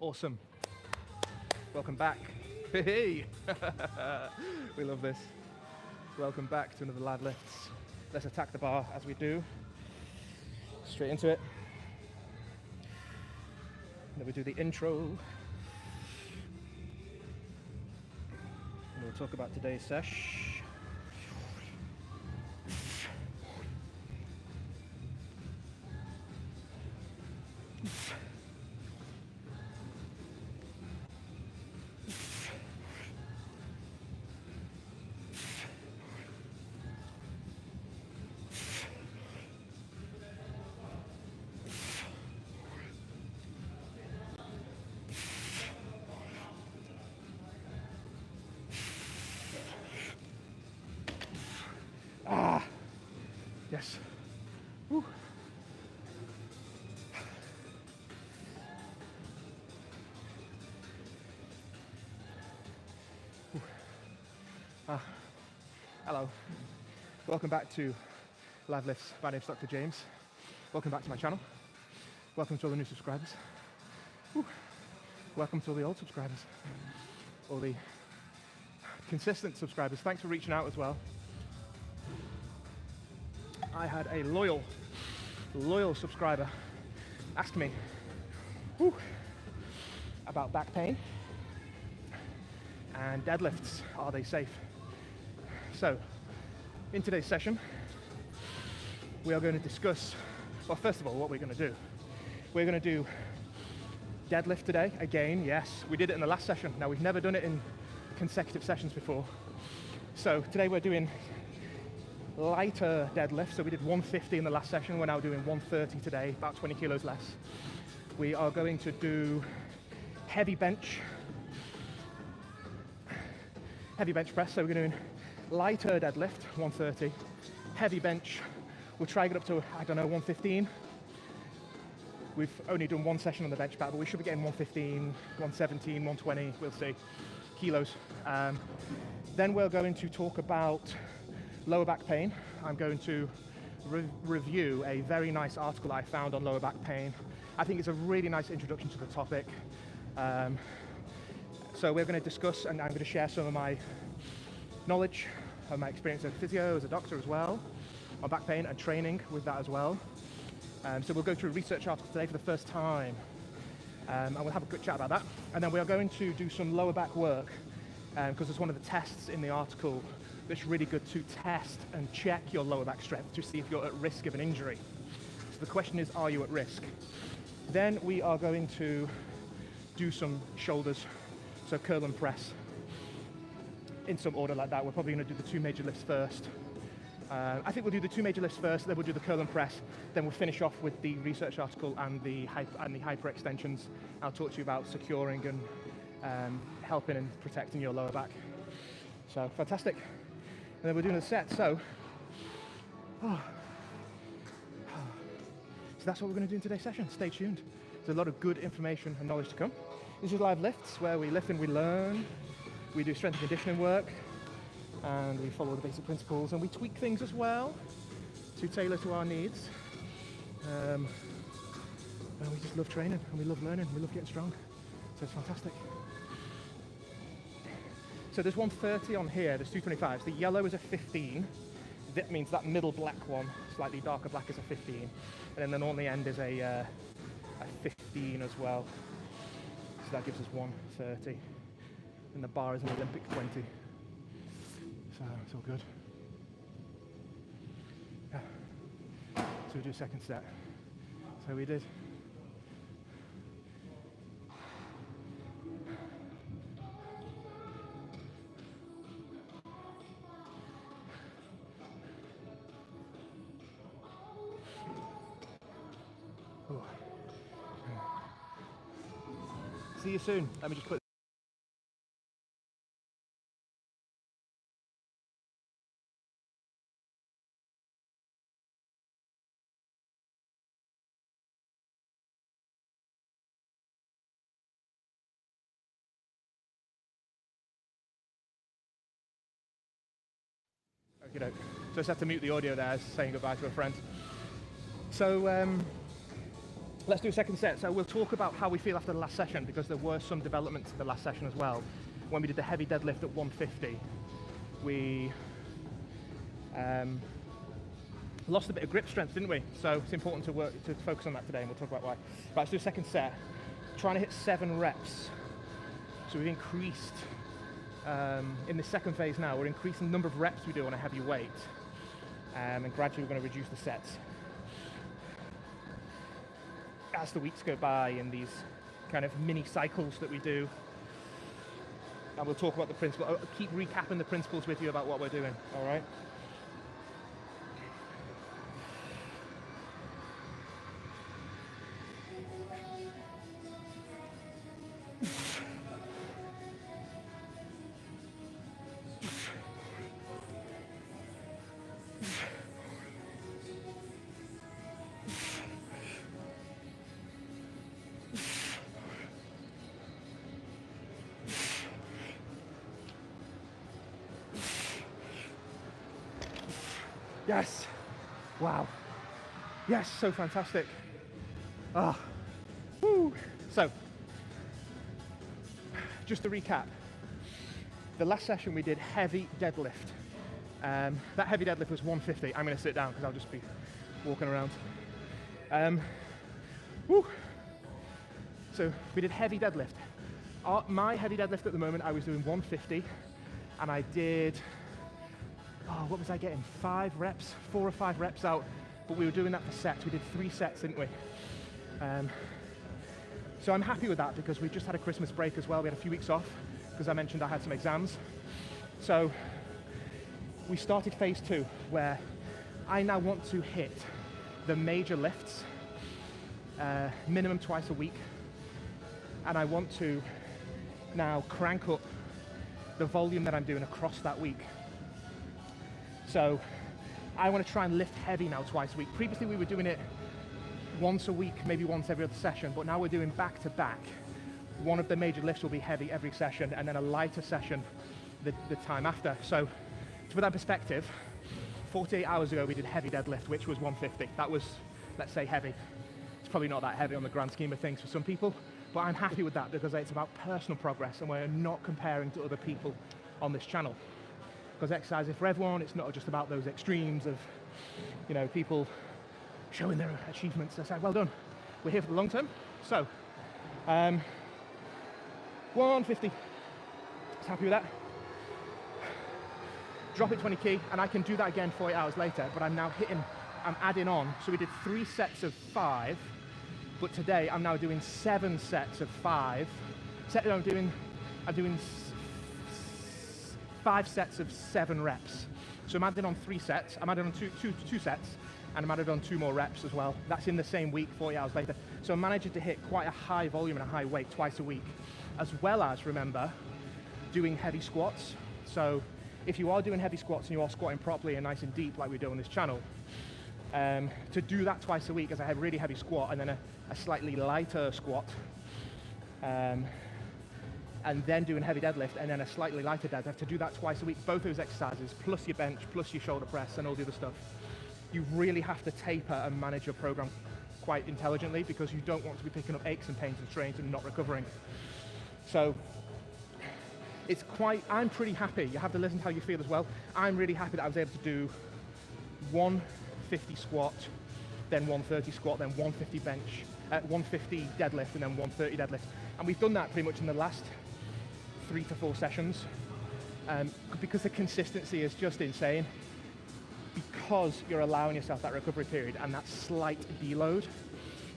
Awesome. Welcome back. Hey, we love this. Welcome back to another Live Lifts. Let's attack the bar as we do. Straight into it. Then we do the intro. And we'll talk about today's sesh. Yes. Woo. Hello. Welcome back to Live Lifts. My name's Dr. James. Welcome back to my channel. Welcome to all the new subscribers. Woo. Welcome to all the old subscribers. All the consistent subscribers. Thanks for reaching out as well. I had a loyal subscriber ask me about back pain and deadlifts. Are they safe? So, in today's session, we are going to discuss, well, first of all, what we're going to do. We're going to do deadlift today. Again, yes, we did it in the last session. Now, we've never done it in consecutive sessions before. So today we're doing lighter deadlift. So we did 150 in the last session. We're now doing 130 today, about 20 kilos less. We are going to do heavy bench press. So we're doing lighter deadlift, 130, heavy bench. We'll try to get up to, I don't know, 115. We've only done one session on the bench pad, but we should be getting 115, 117, 120, we'll see, kilos. Then we're going to talk about lower back pain. I'm going to review a very nice article I found on lower back pain. I think it's a really nice introduction to the topic. So we're going to discuss, and I'm going to share some of my knowledge and my experience as a physio, as a doctor as well, on back pain and training with that as well. So we'll go through a research article today for the first time, and we'll have a good chat about that. And then we are going to do some lower back work, because it's one of the tests in the article that's really good to test and check your lower back strength to see if you're at risk of an injury. So the question is, are you at risk? Then we are going to do some shoulders, so curl and press, in some order like that. We're probably going to do the two major lifts first. I think we'll do the two major lifts first, then we'll do the curl and press, then we'll finish off with the research article and the hyper extensions. I'll talk to you about securing and helping and protecting your lower back. So fantastic. And then we're doing a set. So that's what we're going to do in today's session. Stay tuned. There's a lot of good information and knowledge to come. This is Live Lifts, where we lift and we learn. We do strength and conditioning work, and we follow the basic principles, and we tweak things as well to tailor to our needs. And we just love training, and we love learning, and we love getting strong. So it's fantastic. So there's 130 on here, there's 225s. The yellow is a 15. That means that middle black one, slightly darker black, is a 15. And then on the end is a 15 as well. So that gives us 130. And the bar is an Olympic 20. So it's all good. Yeah. So we do a second set. So we did. Oh. See you soon. Let me just put. Okay, so I just have to mute the audio there, saying goodbye to a friend. So Let's do a second set. So we'll talk about how we feel after the last session, because there were some developments in the last session as well. When we did the heavy deadlift at 150, we lost a bit of grip strength, didn't we? So it's important to focus on that today, and we'll talk about why. Right, let's do a second set. Trying to hit 7 reps. So we've increased, in the second phase now, we're increasing the number of reps we do on a heavy weight, and gradually we're going to reduce the sets as the weeks go by in these kind of mini cycles that we do. And we'll talk about the principle. I'll keep recapping the principles with you about what we're doing, all right? Yes. Wow. Yes, so fantastic. Ah. Woo. So, just to recap, the last session we did heavy deadlift. That heavy deadlift was 150. I'm going to sit down because I'll just be walking around. Woo. So we did heavy deadlift. My heavy deadlift at the moment, I was doing 150, and I did, what was I getting? 5 reps, 4 or 5 reps out, but we were doing that for sets. We did 3 sets, didn't we? So I'm happy with that because we just had a Christmas break as well. We had a few weeks off because I mentioned I had some exams. So we started phase 2, where I now want to hit the major lifts minimum twice a week, and I want to now crank up the volume that I'm doing across that week. So I want to try and lift heavy now twice a week. Previously we were doing it once a week, maybe once every other session, but now we're doing back to back. One of the major lifts will be heavy every session, and then a lighter session the time after. So to put that in perspective, 48 hours ago we did heavy deadlift, which was 150. That was, let's say, heavy. It's probably not that heavy on the grand scheme of things for some people, but I'm happy with that because it's about personal progress, and we're not comparing to other people on this channel. Because exercise is for everyone. It's not just about those extremes of, you know, people showing their achievements. I say, well done. We're here for the long term. So, 150. Just happy with that. Drop it 20 key, and I can do that again 48 hours later, but I'm adding on. So we did 3 sets of 5, but today I'm now doing 7 sets of 5. I'm doing 5 sets of 7 reps. So I'm adding on 3 sets. I'm adding on two sets, and I'm adding on 2 more reps as well. That's in the same week, 40 hours later. So I'm managing to hit quite a high volume and a high weight twice a week, as well as, remember, doing heavy squats. So if you are doing heavy squats and you are squatting properly and nice and deep like we do on this channel, to do that twice a week as a really heavy squat and then a slightly lighter squat, and then doing heavy deadlift and then a slightly lighter deadlift, to do that twice a week, both those exercises, plus your bench, plus your shoulder press and all the other stuff, you really have to taper and manage your program quite intelligently, because you don't want to be picking up aches and pains and strains and not recovering. So it's I'm pretty happy. You have to listen to how you feel as well. I'm really happy that I was able to do 150 squat, then 130 squat, then 150 bench, 150 deadlift, and then 130 deadlift. And we've done that pretty much in the last 3 to 4 sessions, because the consistency is just insane, because you're allowing yourself that recovery period and that slight deload,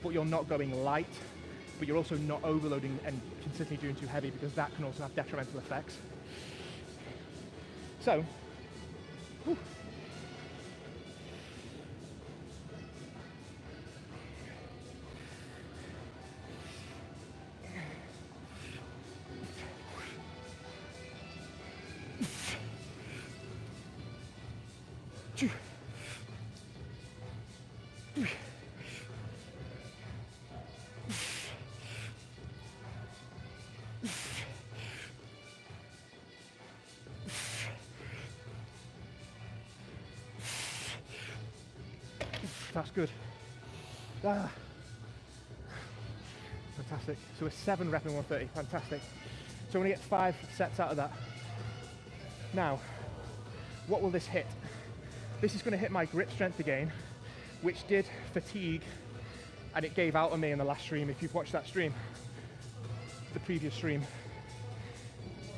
but you're not going light, but you're also not overloading and consistently doing too heavy, because that can also have detrimental effects. So, whew. That's good. fantastic. So we're 7 rep in 130, fantastic. So we're gonna get 5 sets out of that. Now, what will this hit? This is gonna hit my grip strength again, which did fatigue, and it gave out on me in the last stream. If you've watched that stream, the previous stream,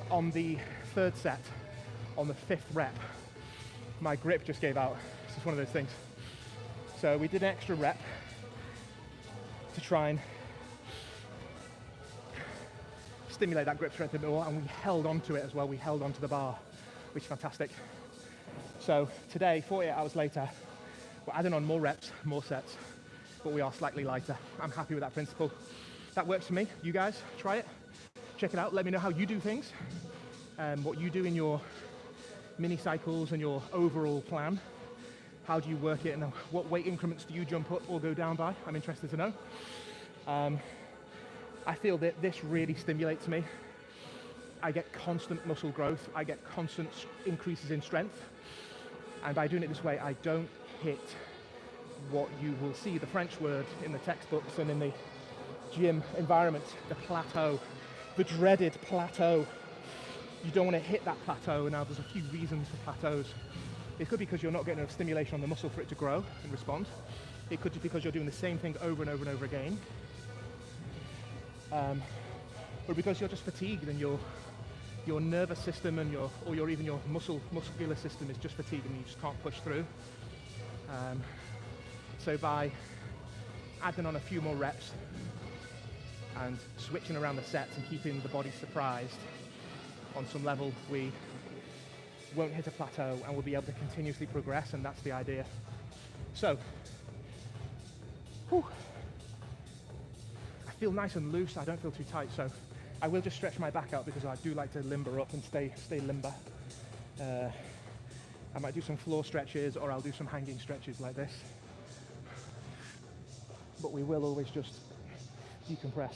on the 3rd set, on the 5th rep, my grip just gave out. It's just one of those things. So we did an extra rep to try and stimulate that grip strength a bit more, and we held onto it as well. We held onto the bar, which is fantastic. So today, 48 hours later, we're adding on more reps, more sets, but we are slightly lighter. I'm happy with that principle. That works for me. You guys, try it. Check it out. Let me know how you do things, what you do in your mini cycles and your overall plan. How do you work it, and what weight increments do you jump up or go down by? I'm interested to know. I feel that this really stimulates me. I get constant muscle growth. I get constant increases in strength. And by doing it this way, I don't hit what you will see, the French word in the textbooks and in the gym environment, the plateau, the dreaded plateau. You don't want to hit that plateau. Now, there's a few reasons for plateaus. It could be because you're not getting enough stimulation on the muscle for it to grow and respond. It could be because you're doing the same thing over and over and over again. Or because you're just fatigued and your nervous system and even your muscular system is just fatigued and you just can't push through. So by adding on a few more reps and switching around the sets and keeping the body surprised, on some level we won't hit a plateau and we'll be able to continuously progress, and that's the idea. So, I feel nice and loose. I don't feel too tight, so I will just stretch my back out because I do like to limber up and stay limber. I might do some floor stretches, or I'll do some hanging stretches like this. But we will always just decompress.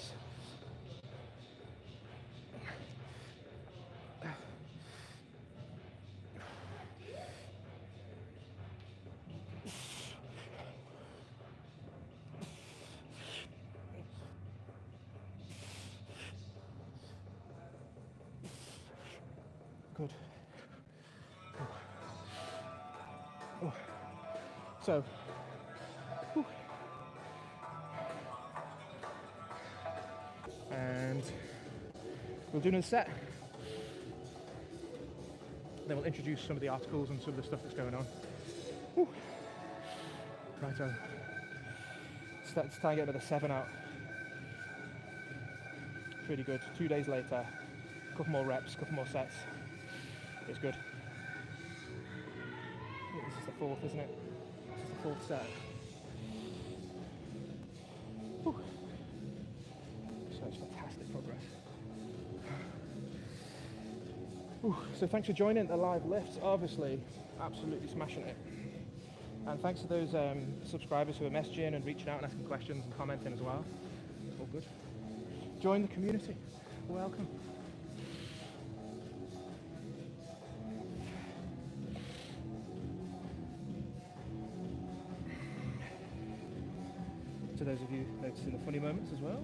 Good. Oh. So, and we'll do another set. Then we'll introduce some of the articles and some of the stuff that's going on. Righto. Let's try and get another 7 out. Pretty good. 2 days later, a couple more reps, a couple more sets. It's good. I think this is the 4th, isn't it? This is the 4th set. Whew. So it's fantastic progress. Whew. So thanks for joining the live lifts. Obviously, absolutely smashing it. And thanks to those subscribers who are messaging and reaching out and asking questions and commenting as well. All good. Join the community. Welcome. To those of you noticing the funny moments as well.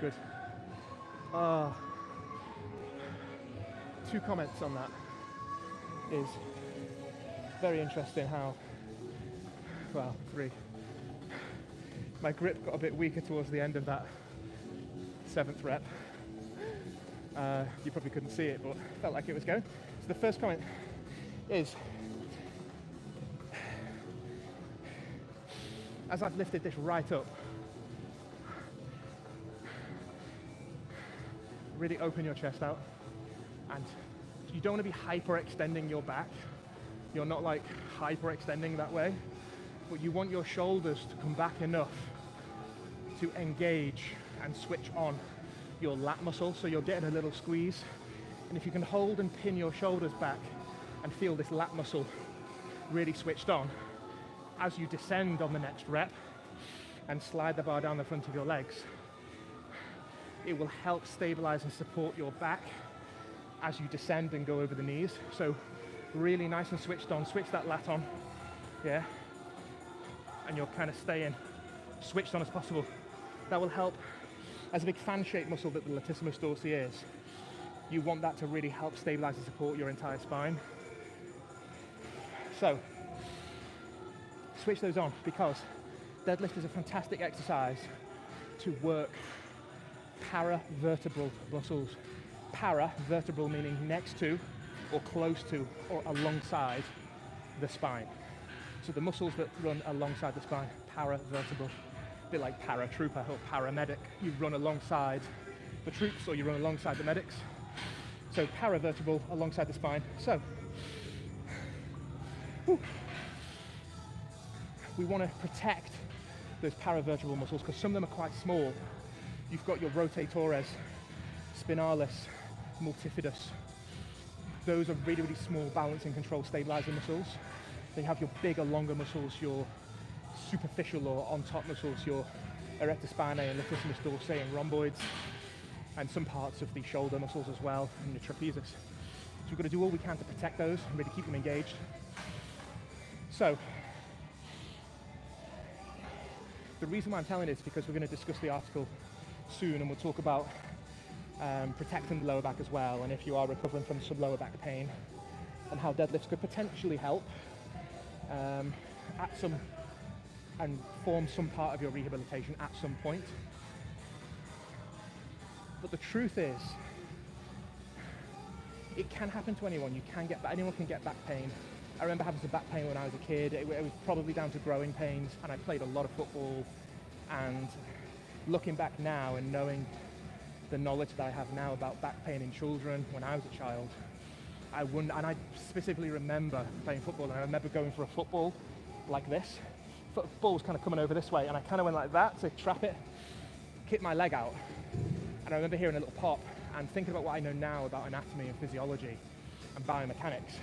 Good. 2 comments on that. Is very interesting how, well, 3. My grip got a bit weaker towards the end of that 7th rep. You probably couldn't see it, but felt like it was going. So the first comment is, as I've lifted this right up, really open your chest out, and you don't want to be hyperextending your back. You're not like hyperextending that way, but you want your shoulders to come back enough to engage and switch on your lat muscle. So you're getting a little squeeze. And if you can hold and pin your shoulders back and feel this lat muscle really switched on, as you descend on the next rep and slide the bar down the front of your legs, it will help stabilize and support your back as you descend and go over the knees. So really nice and switched on, switch that lat on, yeah? And you're kind of staying switched on as possible. That will help, as a big fan-shaped muscle that the latissimus dorsi is, you want that to really help stabilize and support your entire spine. So, switch those on, because deadlift is a fantastic exercise to work paravertebral muscles. Paravertebral meaning next to, or close to, or alongside the spine. So the muscles that run alongside the spine, paravertebral, a bit like paratrooper or paramedic. You run alongside the troops, or you run alongside the medics. So paravertebral alongside the spine. So we want to protect those paravertebral muscles because some of them are quite small. You've got your rotatores, spinalis, multifidus. Those are really, really small balance and control stabilizing muscles. Then you have your bigger, longer muscles, your superficial or on-top muscles, your erector spinae and latissimus dorsi and rhomboids, and some parts of the shoulder muscles as well, and the trapezius. So we've got to do all we can to protect those and really keep them engaged. So, the reason why I'm telling this is because we're going to discuss the article soon, and we'll talk about protecting the lower back as well, and if you are recovering from some lower back pain, and how deadlifts could potentially help at some, and form some part of your rehabilitation at some point. But the truth is, it can happen to anyone. Anyone can get back pain. I remember having some back pain when I was a kid. It was probably down to growing pains, and I played a lot of football. And looking back now and knowing the knowledge that I have now about back pain in children when I was a child, and I specifically remember playing football, and I remember going for a football like this. Football was kind of coming over this way, and I kind of went like that to trap it, kicked my leg out. And I remember hearing a little pop and thinking about what I know now about anatomy and physiology and biomechanics.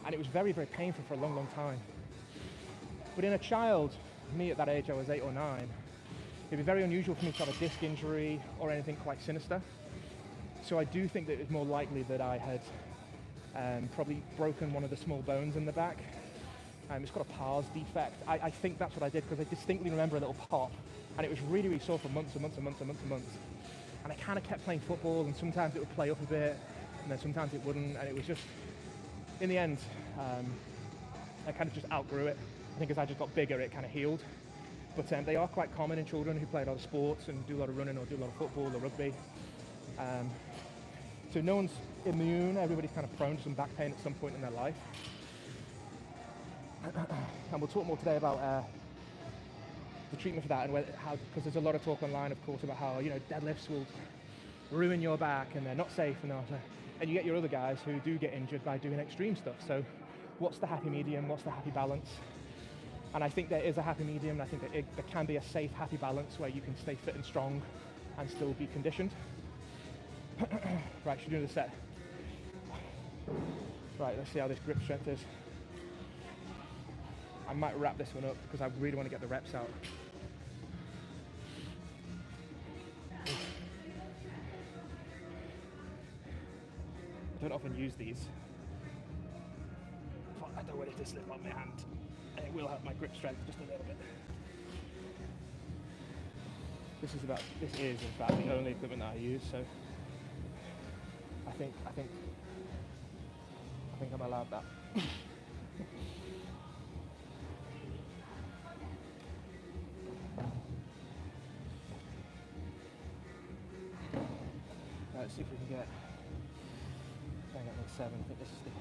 And it was very, very painful for a long, long time. But in a child, me at that age, I was 8 or 9, it'd be very unusual for me to have a disc injury or anything quite sinister. So I do think that it was more likely that I had probably broken one of the small bones in the back. It's got a pars defect. I think that's what I did, because I distinctly remember a little pop, and it was really, really sore for months and months and months and months and months. And I kind of kept playing football, and sometimes it would play up a bit, and then sometimes it wouldn't, and it was just, in the end, I kind of just outgrew it. I think as I just got bigger, it kind of healed. But they are quite common in children who play a lot of sports and do a lot of running or do a lot of football or rugby. So no one's immune. Everybody's kind of prone to some back pain at some point in their life. And we'll talk more today about the treatment for that, and because there's a lot of talk online, of course, about how deadlifts will ruin your back and they're not safe and and you get your other guys who do get injured by doing extreme stuff. So what's the happy medium? What's the happy balance? And I think there is a happy medium, and I think that there can be a safe, happy balance where you can stay fit and strong and still be conditioned. Right, should we do the set? Right, let's see how this grip strength is. I might wrap this one up because I really want to get the reps out. I don't often use these. But I don't want it to slip on my hand. And it will help my grip strength just a little bit. This is in fact the only equipment that I use, so I think I'm allowed that. Let's see if we can get 7. I think this is the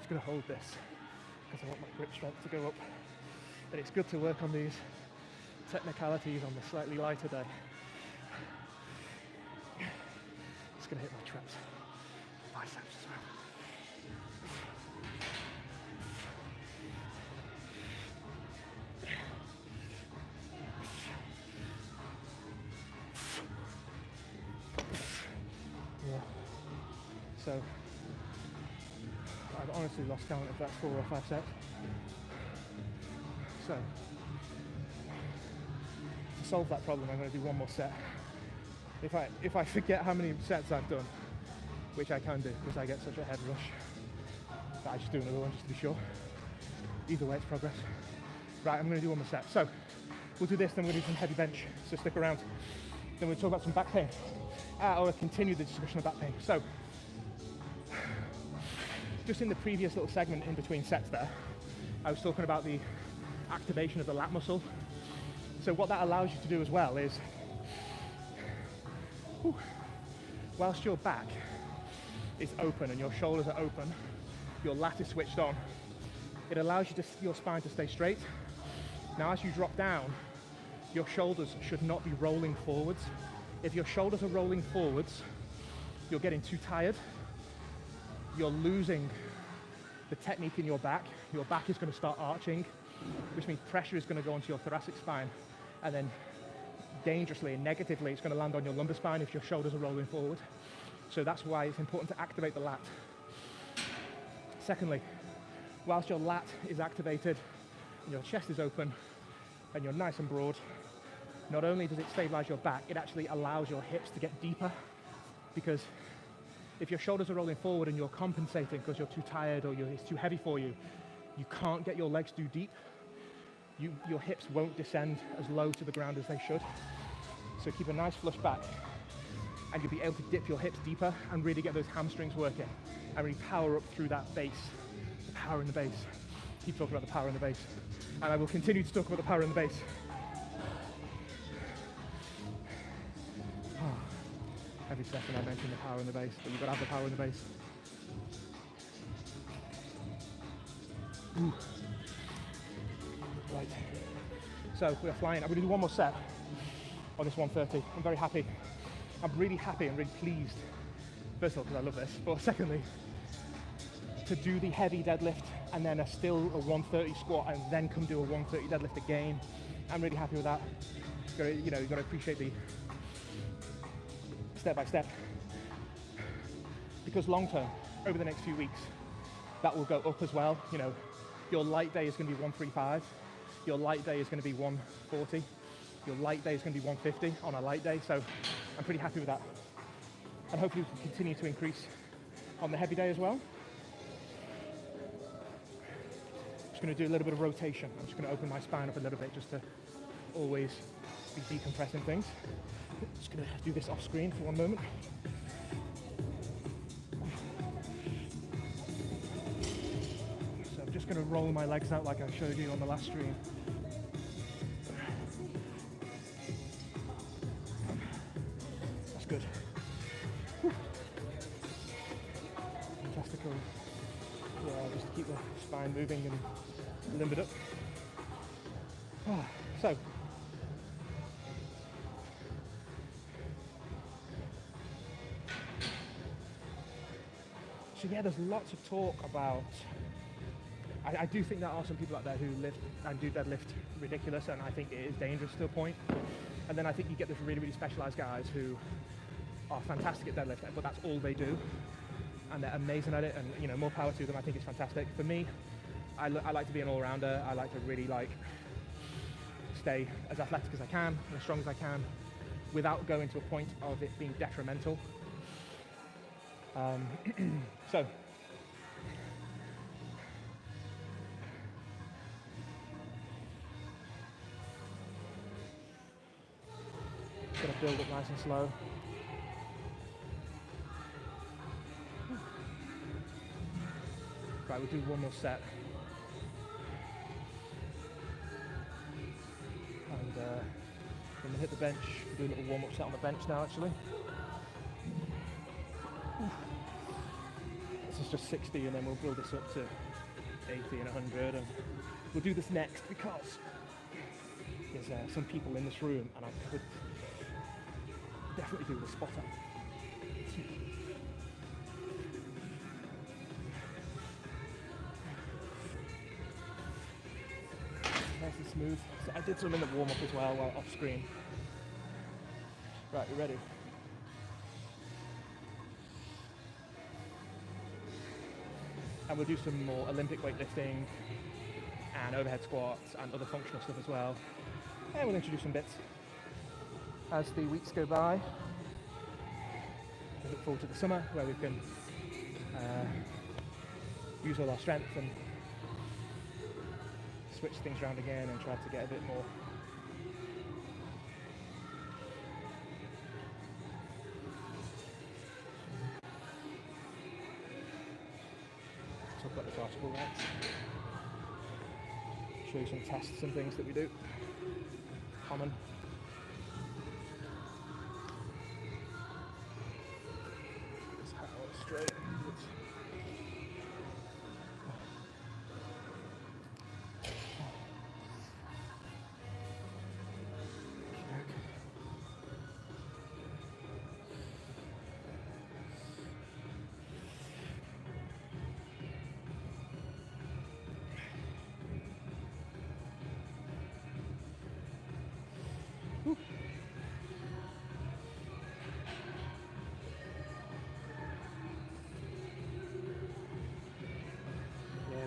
just going to hold this because I want my grip strength to go up. And it's good to work on these technicalities on the slightly lighter day. It's going to hit my traps, biceps as well. Yeah. So I've honestly lost count if that's 4 or 5 sets. So to solve that problem, I'm going to do one more set. If I forget how many sets I've done, which I can do because I get such a head rush, but I just do another one just to be sure. Either way, it's progress. Right, I'm going to do one more set. So we'll do this, then we're going to do some heavy bench. So stick around. Then we'll talk about some back pain, or continue the discussion of back pain. So just in the previous little segment in between sets there, I was talking about the activation of the lat muscle. So what that allows you to do as well is, whilst your back is open and your shoulders are open, your lat is switched on, it allows you your spine to stay straight. Now as you drop down, your shoulders should not be rolling forwards. If your shoulders are rolling forwards, you're getting too tired. You're losing the technique in your back. Your back is going to start arching, which means pressure is going to go onto your thoracic spine, and then dangerously and negatively it's going to land on your lumbar spine if your shoulders are rolling forward. So that's why it's important to activate the lat. Secondly, whilst your lat is activated and your chest is open and you're nice and broad, not only does it stabilize your back, it actually allows your hips to get deeper, because if your shoulders are rolling forward and you're compensating because you're too tired or it's too heavy for you, you can't get your legs too deep. Your hips won't descend as low to the ground as they should. So keep a nice flush back and you'll be able to dip your hips deeper and really get those hamstrings working and really power up through that base, the power in the base. Keep talking about the power in the base. And I will continue to talk about the power in the base. Every second I mention the power in the base, but you've got to have the power in the base. Ooh. Right, so we're flying. I'm going to do one more set on this 130. I'm very happy. I'm really happy and really pleased. First of all, because I love this, but secondly, to do the heavy deadlift and then still a 130 squat and then come do a 130 deadlift again. I'm really happy with that. You've got to appreciate the step by step, because long term, over the next few weeks, that will go up as well. You know, your light day is going to be 135, your light day is going to be 140, your light day is going to be 150 on a light day. So I'm pretty happy with that, and hopefully we can continue to increase on the heavy day as well. Just going to do a little bit of rotation. I'm just going to open my spine up a little bit just to always be decompressing things. Just going to do this off screen for one moment. So I'm just going to roll my legs out like I showed you on the last stream. That's good. Whew. Fantastical. Yeah, just to keep the spine moving and limbered up. So yeah, there's lots of talk about, I do think there are some people out there who lift and do deadlift ridiculous, and I think it is dangerous to a point. And then I think you get those really, really specialized guys who are fantastic at deadlift, but that's all they do, and they're amazing at it, and more power to them. I think it's fantastic. For me, I like to be an all-rounder. I like to really stay as athletic as I can and as strong as I can without going to a point of it being detrimental. So just gonna build it nice and slow. Right, we'll do one more set. And when we hit the bench, we'll do a little warm-up set on the bench now actually. This is it's just 60, and then we'll build this up to 80 and 100, and we'll do this next because there's some people in this room, and I could definitely do with a spotter. Nice and smooth. So I did some in the warm-up as well while off screen. Right, you ready? And we'll do some more Olympic weightlifting and overhead squats and other functional stuff as well. And we'll introduce some bits as the weeks go by. I look forward to the summer where we can use all our strength and switch things around again and try to get a bit more talk about the article next. Show you some tests and things that we do. Common. This hat on straight.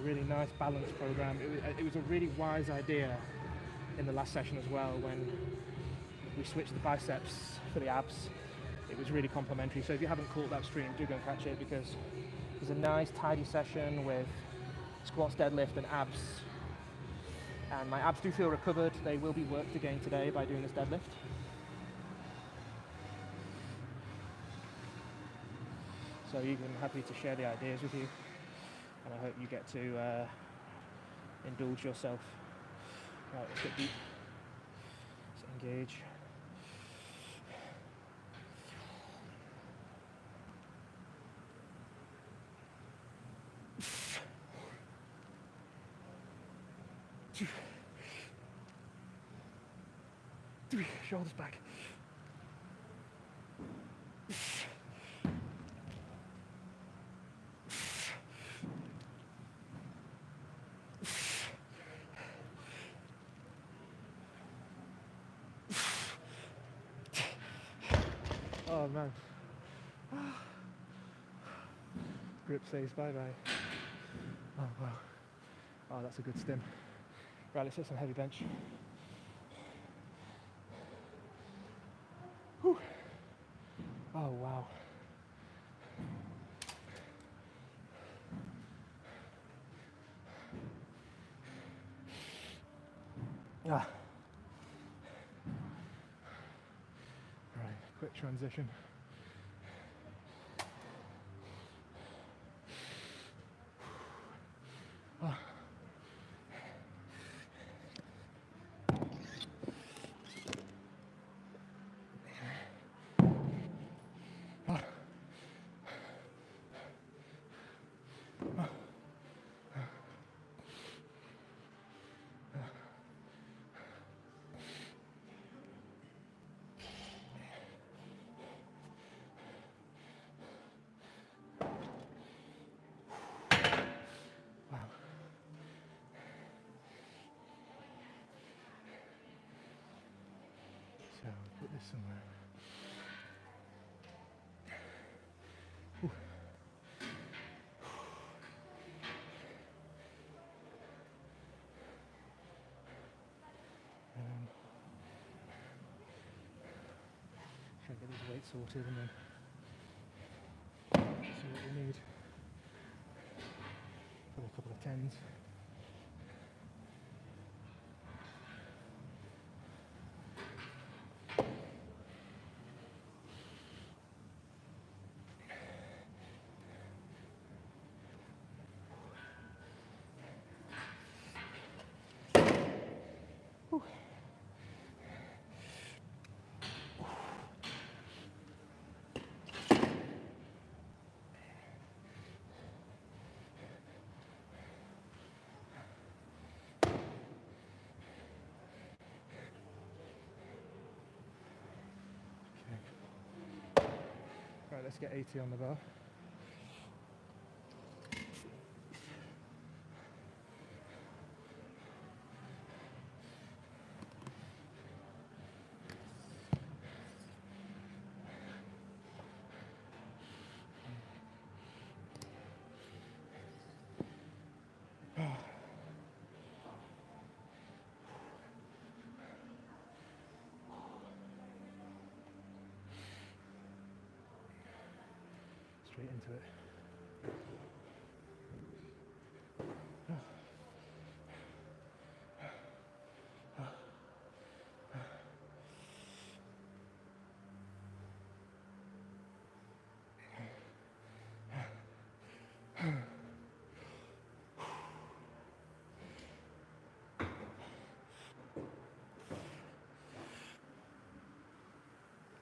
Really nice balanced program. It was a really wise idea in the last session as well when we switched the biceps for the abs. It was really complimentary, so if you haven't caught that stream, do go and catch it, because it was a nice tidy session with squats, deadlift and abs, and my abs do feel recovered. They will be worked again today by doing this deadlift. So I'm happy to share the ideas with you. And I hope you get to indulge yourself. Right, let's get deep. Let's engage. Shoulders back. Oh man. Grip says bye bye. Oh wow. Oh, that's a good stim. Right, let's hit some heavy bench. Whew. Oh wow. Ah. Right, quick transition. Ah. Ah. So put this somewhere. Whew. Try to get these weights sorted and then see what we need. Probably a couple of tens. let's get 80 on the bar. Straight into it.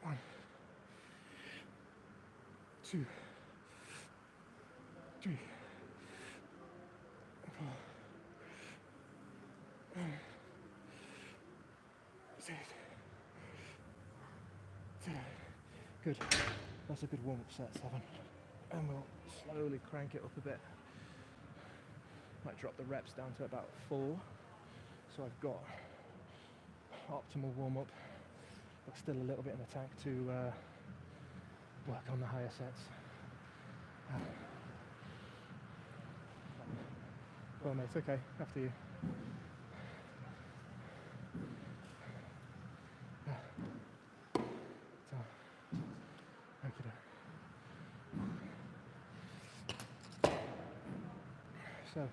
One, two, three, four, 6, 7. Good. That's a good warm-up set, 7. And we'll slowly crank it up a bit. Might drop the reps down to about 4. So I've got optimal warm-up, but still a little bit in the tank to work on the higher sets. Well, mate, okay, after you. So,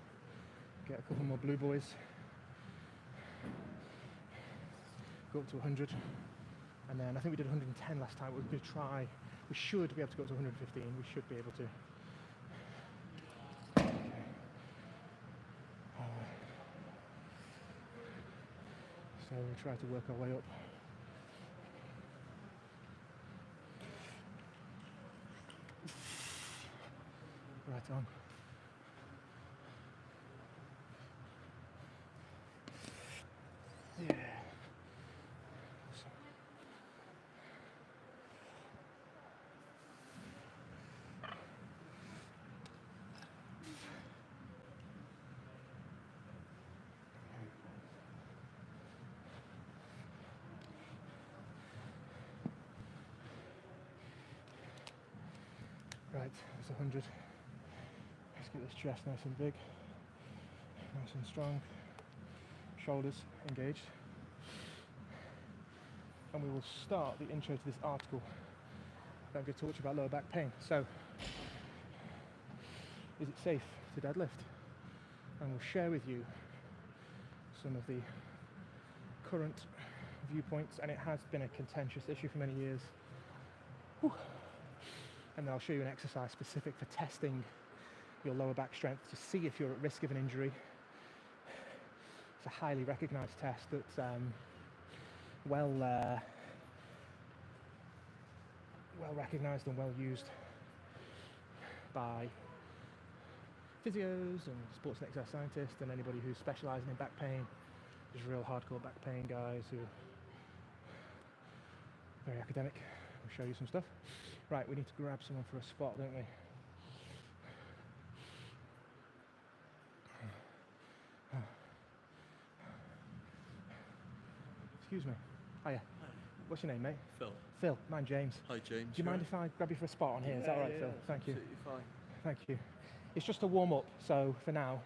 get a couple more blue boys. Go up to 100. And then I think we did 110 last time. We're going to try. We should be able to go up to 115. We should be able to. Okay. So we'll try to work our way up. Right on. Yeah. Awesome. Right, that's 100. Let's get this chest nice and big, nice and strong. Shoulders engaged. And we will start the intro to this article that I'm going to talk to you about lower back pain. So, is it safe to deadlift? And we'll share with you some of the current viewpoints, and it has been a contentious issue for many years. Whew. And then I'll show you an exercise specific for testing your lower back strength to see if you're at risk of an injury. It's a highly recognised test that's well recognised and well used by physios and sports and exercise scientists and anybody who's specialising in back pain. There's real hardcore back pain guys who are very academic. We'll show you some stuff. Right, we need to grab someone for a spot, don't we? Excuse me. Hiya. Hi. What's your name, mate? Phil. Phil. Mine's James. Hi, James. Do you mind if I grab you for a spot on here? Is that all right, Phil? Thank you. Absolutely fine. Thank you. It's just a warm up, so for now,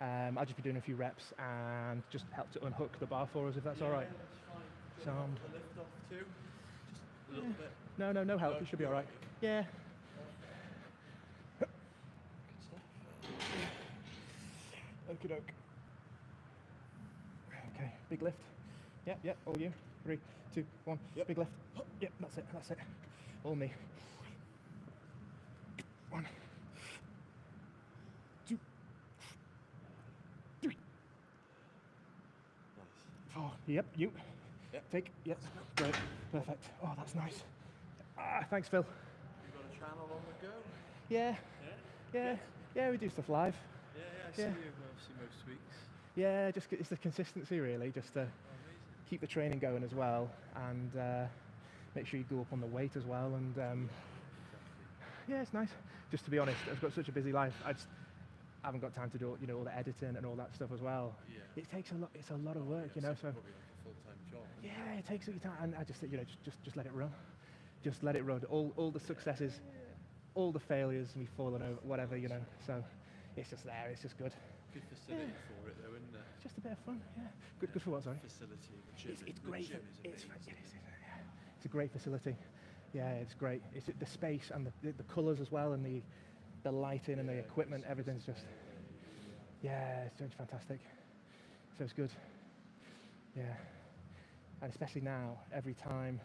I'll just be doing a few reps and just help to unhook the bar for us, if that's all right. That's fine. Do you Sound. want the lift off too? Just a little bit. No help. You should be all right. Yeah. Good stuff. Okie doke. Okay, big lift. Yep, all you. 3, 2, 1. Yep. Big lift. Yep, that's it. All me. 1, 2, 3, Nice. 4. Yep, you. Yep. Take. Yep. Great. Perfect. Oh, that's nice. Thanks, Phil. You got a channel on the go? Yeah. Yeah, we do stuff live. Yeah, I see Yeah. you obviously most weeks. Yeah, just it's the consistency really, just to Amazing. keep the training going as well, and make sure you go up on the weight as well, and Yeah, it's nice. Just to be honest, I've got such a busy life. I haven't got time to do, all the editing and all that stuff as well. Yeah. It takes a lot. It's a lot of work, So Probably like a full-time job. yeah, it takes your time, and I just just let it run. Just let it run. All the successes, all the failures, me falling over, whatever, So it's just there. It's just good. Good facility for it though, isn't it? Just a bit of fun. Yeah. Good for what? Sorry. Facility, the gym. It's the great. Gym It's is amazing. it's a great facility. Yeah, it's great. It's the space and the colours as well, and the lighting and the equipment. Everything's just it's just fantastic. So it's good. Yeah, and especially now, every time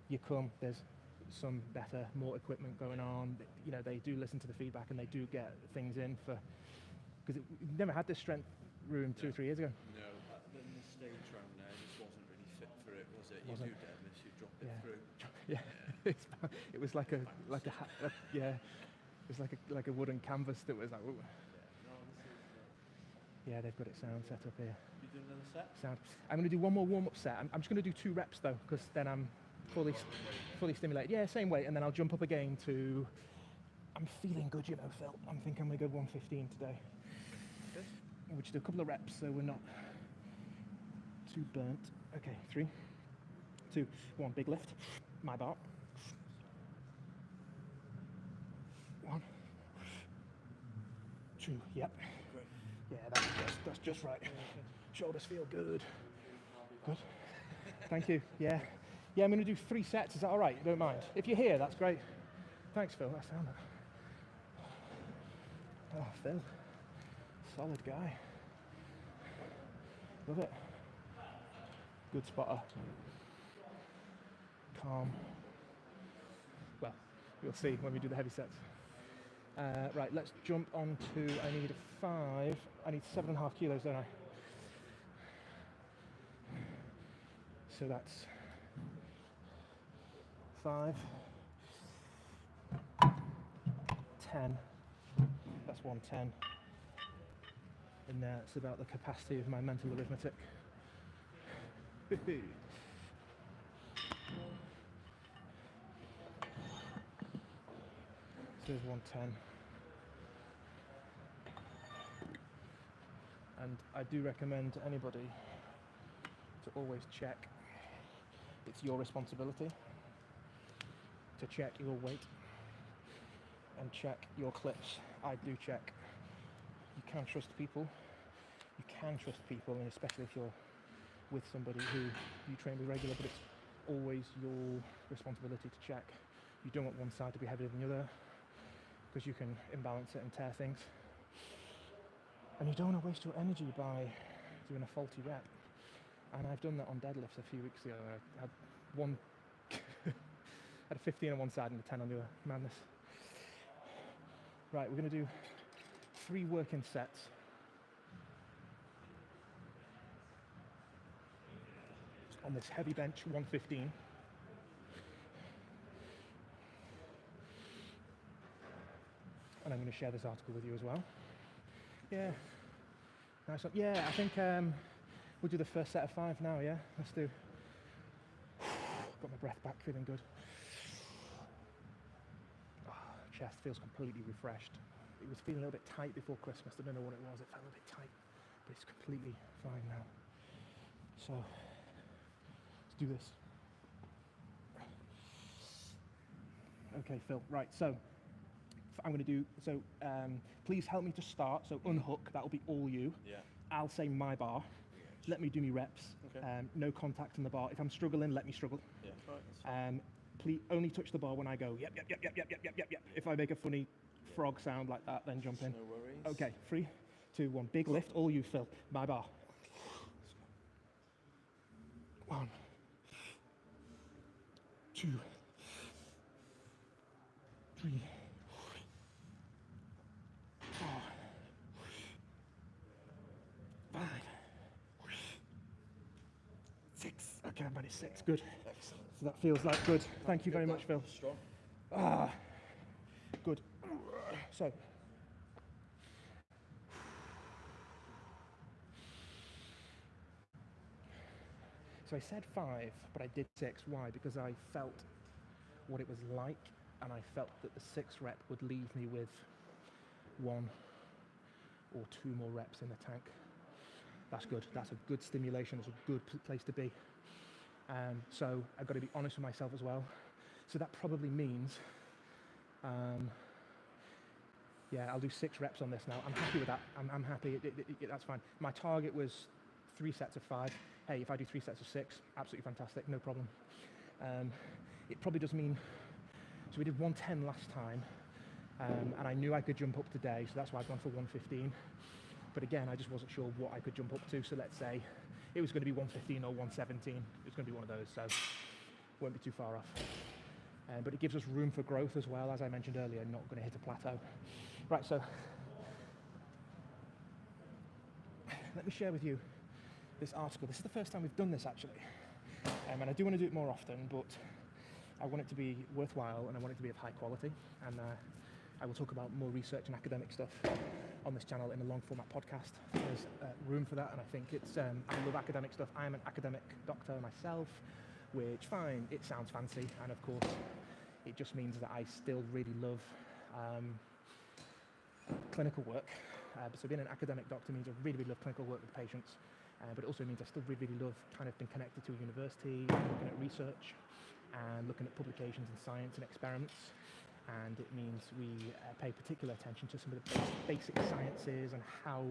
you come, there's some better, more equipment going on. They do listen to the feedback and they do get things in for because we never had this strength room 2 or 3 years ago. No, then the stage round there just wasn't really fit for it, was it? Wasn't. You do deadlifts, you drop it through. Yeah, it was like it was like a wooden canvas that was like. Ooh. Yeah, they've got it sound set up here. You doing another set? Sound. I'm going to do one more warm-up set. I'm just going to do 2 reps though, because then I'm fully stimulated. Yeah, same weight, and then I'll jump up again to. I'm feeling good, Phil. I'm thinking I'm going to go 115 today. Good. We'll just do a couple of reps so we're not too burnt. Okay, 3, 2, 1. Big lift. My bar. 1, 2. Yep. Great. Yeah, that's just right. Shoulders feel good. Good. Thank you. Yeah, I'm going to do 3 sets. Is that all right? You don't mind? If you're here, that's great. Thanks, Phil. That's sound. Oh, Phil. Solid guy. Love it. Good spotter. Calm. Well, we'll see when we do the heavy sets. Right, let's jump on to, I need 7.5 kilos, don't I? So that's 5, 10, that's 110. And that's about the capacity of my mental arithmetic. So there's 110. And I do recommend to anybody to always check. It's your responsibility to check your weight and check your clips. I do check. You can trust people. You can trust people, and especially if you're with somebody who you train with regular, but it's always your responsibility to check. You don't want one side to be heavier than the other because you can imbalance it and tear things. And you don't want to waste your energy by doing a faulty rep. And I've done that on deadlifts a few weeks ago. I had had a 15 on one side and a 10 on the other. Madness. Right, we're going to do 3 working sets. On this heavy bench, 115. And I'm going to share this article with you as well. Yeah, nice one. Yeah, I think we'll do the first set of 5 now, yeah? Let's do. Got my breath back, feeling good. Oh, chest feels completely refreshed. It was feeling a little bit tight before Christmas. I don't know what it was. It felt a bit tight, but it's completely fine now. So, let's do this. Okay, Phil. Right, so I'm going to do, please help me to start. So unhook, that'll be all you. Yeah. I'll say my bar. Let me do me reps. Okay. No contact on the bar. If I'm struggling, let me struggle. Yeah. Right, that's fine. Please only touch the bar when I go, yep. If I make a funny frog sound like that, then jump in. No worries. Okay, 3, 2, 1. Big lift, all you, Phil. My bar. 1, 2, 3, 4, 5, 6. Okay, I'm ready. 6. Good. Excellent. So that feels like good. Thank you very much, Phil. Strong. Good. So I said 5, but I did 6. Why? Because I felt what it was like and I felt that the 6 rep would leave me with 1 or 2 more reps in the tank. That's good. That's a good stimulation. It's a good place to be. So I've got to be honest with myself as well. So that probably means, yeah, I'll do 6 reps on this now. I'm happy with that. I'm happy. That's fine. My target was 3 sets of 5. Hey, if I do 3 sets of 6, absolutely fantastic, no problem. It probably does mean, so we did 110 last time, and I knew I could jump up today, so that's why I've gone for 115. But again, I just wasn't sure what I could jump up to, so let's say it was going to be 115 or 117. It was going to be one of those, so won't be too far off. But it gives us room for growth as well, as I mentioned earlier, not going to hit a plateau. Right, so let me share with you this article. This is the first time we've done this actually, and I do want to do it more often, but I want it to be worthwhile and I want it to be of high quality, and I will talk about more research and academic stuff on this channel in a long format podcast. There's room for that, and I think it's, I love academic stuff. I am an academic doctor myself, which fine, it sounds fancy, and of course it just means that I still really love clinical work. So being an academic doctor means I really, really love clinical work with patients, but it also means I still really, really love kind of being connected to a university, looking at research and looking at publications in science and experiments. And it means we pay particular attention to some of the basic sciences and how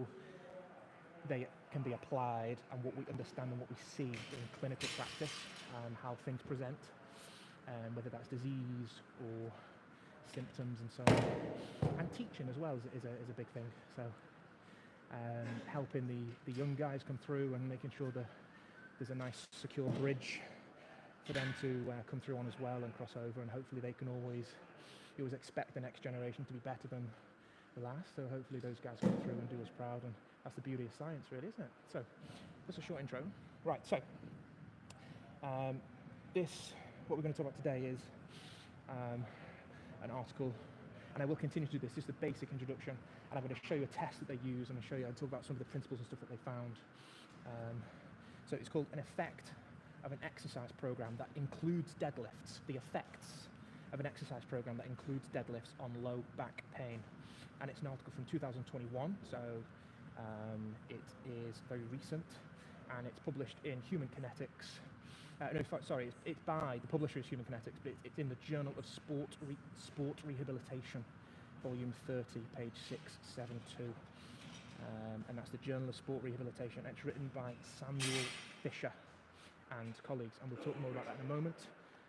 they can be applied, and what we understand and what we see in clinical practice, how things present, whether that's disease or symptoms and so on. And teaching as well is a big thing. So helping the young guys come through and making sure that there's a nice secure bridge for them to come through on as well and cross over, and hopefully they can always expect the next generation to be better than the last, so hopefully those guys come through and do us proud, and that's the beauty of science really, isn't it? So that's a short intro. Right, so what we're going to talk about today is an article, and I will continue to do this. This is the basic introduction, and I'm going to show you a test that they use, and I'll talk about some of the principles and stuff that they found. So it's called an effect of an exercise program that includes deadlifts. The effects of an exercise program that includes deadlifts on low back pain. And it's an article from 2021, so it is very recent, and it's published in Human Kinetics. It's by, the publisher is Human Kinetics, but it's in the Journal of Sport Rehabilitation, volume 30, page 672. And that's the Journal of Sport Rehabilitation, and it's written by Samuel Fisher and colleagues, and we'll talk more about that in a moment.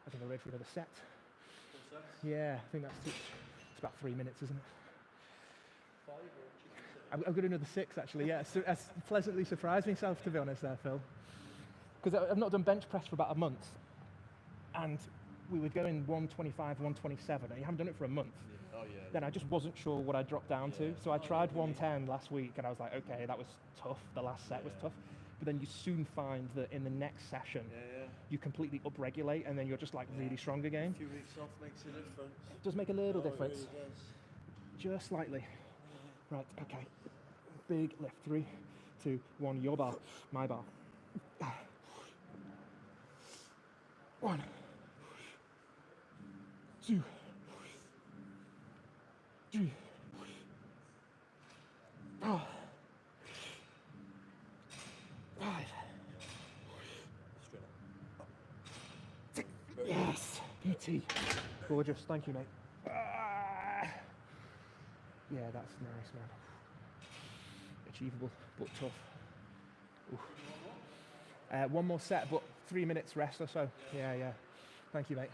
I think I'm ready for another set. Yeah, I think it's about 3 minutes, isn't it? 5 or I'm going to do another 6 actually, yeah. So I pleasantly surprised myself, to be honest there, Phil. Because I've not done bench press for about a month, and we were going 125, 127, and you haven't done it for a month. Yeah. Oh, yeah. Then I just wasn't sure what I'd drop down to. So I tried 110 last week, and I was like, okay, that was tough. The last set was tough. But then you soon find that in the next session, you completely upregulate, and then you're just like really strong again. A few weeks off makes a difference. It does make a little difference. It really does. Just slightly. Right, okay. Big lift. 3, 2, 1. Your bar, my bar. 1, 2, 3, 4, 5. Straight up. 6. Yes, beauty. Gorgeous. Thank you, mate. Yeah, that's nice, man. Achievable, but tough. One more set, but 3 minutes rest or so. Yeah. Thank you, mate.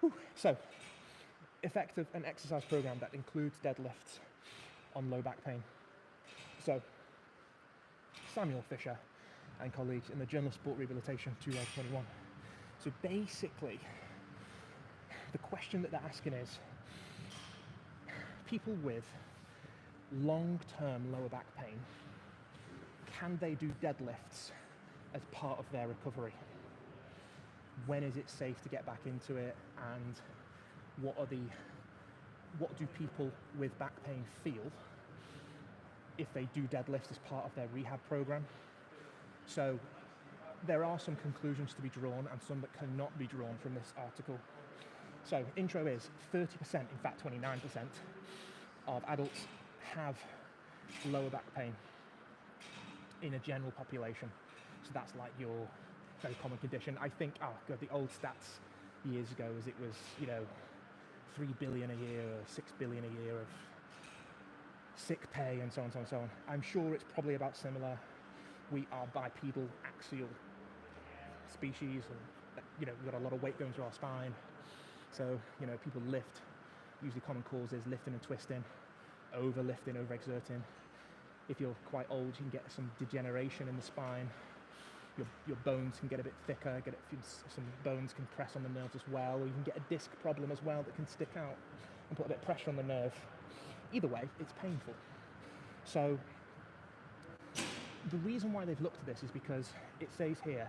Whew. So, effective an exercise program that includes deadlifts on low back pain. So, Samuel Fisher and colleagues in the Journal of Sport Rehabilitation 2021. So basically, the question that they're asking is, people with long-term lower back pain, can they do deadlifts as part of their recovery? When is it safe to get back into it, and what do people with back pain feel if they do deadlifts as part of their rehab program? So there are some conclusions to be drawn and some that cannot be drawn from this article. So intro is 30%, in fact 29% of adults have lower back pain in a general population. So that's like your very common condition. I think, oh god, the old stats years ago was it was, 3 billion a year or 6 billion a year of sick pay and so on, so on, so on. I'm sure it's probably about similar. We are bipedal axial species, and we've got a lot of weight going through our spine. So, people lift, usually common causes, lifting and twisting, overlifting, overexerting. If you're quite old, you can get some degeneration in the spine. Your bones can get a bit thicker, some bones can press on the nerves as well, or you can get a disc problem as well that can stick out and put a bit of pressure on the nerve. Either way, it's painful. So the reason why they've looked at this is because it says here,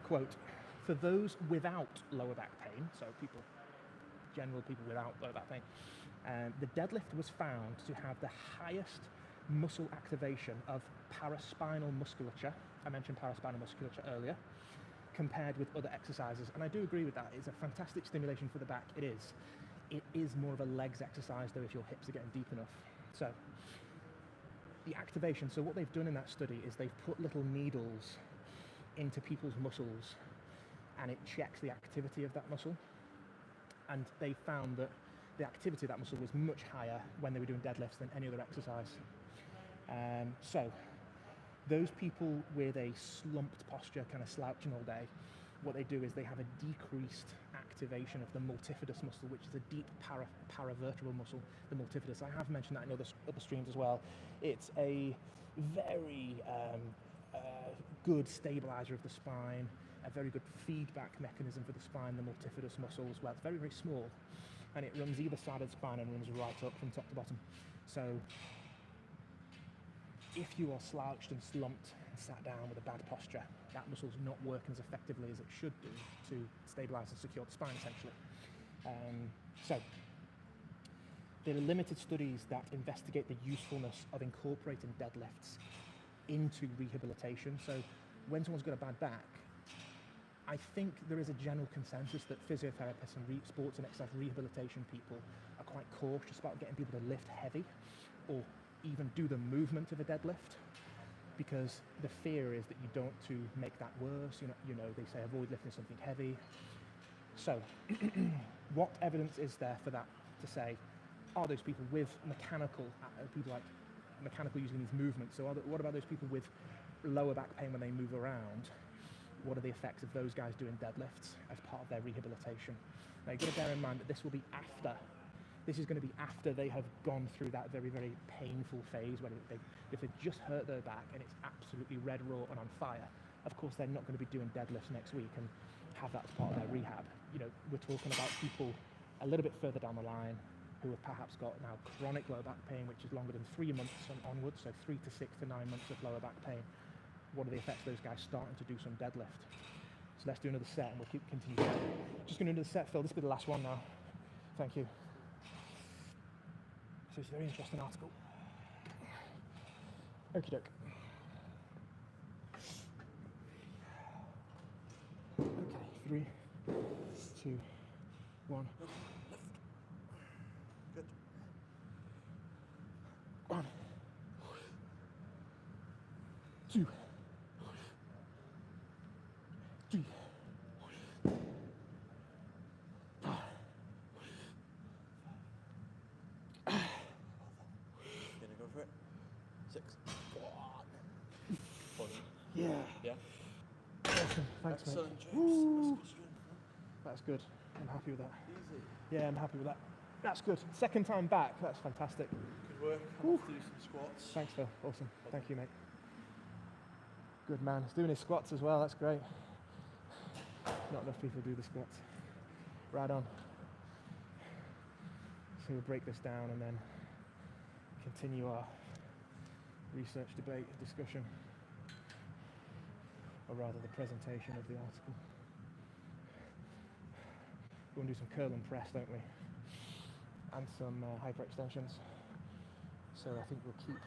quote, for those without lower back pain, so general people without lower back pain, the deadlift was found to have the highest muscle activation of paraspinal musculature. I mentioned paraspinal musculature earlier, compared with other exercises, and I do agree with that. It's a fantastic stimulation for the back. It is. It is more of a legs exercise though if your hips are getting deep enough. So the activation, so what they've done in that study is they've put little needles into people's muscles and it checks the activity of that muscle, and they found that the activity of that muscle was much higher when they were doing deadlifts than any other exercise. So those people with a slumped posture, kind of slouching all day, what they do is they have a decreased activation of the multifidus muscle, which is a deep paravertebral muscle, the multifidus. I have mentioned that in other streams as well. It's a very good stabilizer of the spine, a very good feedback mechanism for the spine, the multifidus muscle as well. It's very, very small, and it runs either side of the spine and runs right up from top to bottom. So if you are slouched and slumped and sat down with a bad posture, that muscle's not working as effectively as it should do to stabilise and secure the spine, essentially. So there are limited studies that investigate the usefulness of incorporating deadlifts into rehabilitation. So when someone's got a bad back, I think there is a general consensus that physiotherapists and sports and exercise rehabilitation people are quite cautious about getting people to lift heavy or even do the movement of a deadlift, because the fear is that you don't to make that worse. They say avoid lifting something heavy. So what evidence is there for that to say, are those people with mechanical using these movements? So what about those people with lower back pain when they move around? What are the effects of those guys doing deadlifts as part of their rehabilitation? Now you've got to bear in mind that this is going to be after they have gone through that very, very painful phase where if they've just hurt their back and it's absolutely red raw and on fire. Of course, they're not going to be doing deadlifts next week and have that as part of their rehab. We're talking about people a little bit further down the line who have perhaps got now chronic lower back pain, which is longer than 3 months and onwards, so 3 to 6 to 9 months of lower back pain. What are the effects of those guys starting to do some deadlift? So let's do another set and we'll continue. Just going to do another set, Phil. This will be the last one now. Thank you. So it's a very interesting article. Okie doke. Okay, 3, 2, 1. Good. 1, 2, 3, 4. Gonna go for it. 6. Yeah. Yeah. Awesome. Thanks, Excellent, mate. James. Woo. That's good strength. That's good. I'm happy with that. Easy. Yeah, I'm happy with that. That's good. Second time back. That's fantastic. Good work. I'll have to do some squats. Thanks, Phil. Awesome. Thank you, mate. Good man. He's doing his squats as well. That's great. Not enough people do the squats. Right on. So we'll break this down and then continue our research, debate, discussion, or rather the presentation of the article. We're going to do some curl and press, don't we? And some hyperextensions. So I think we'll keep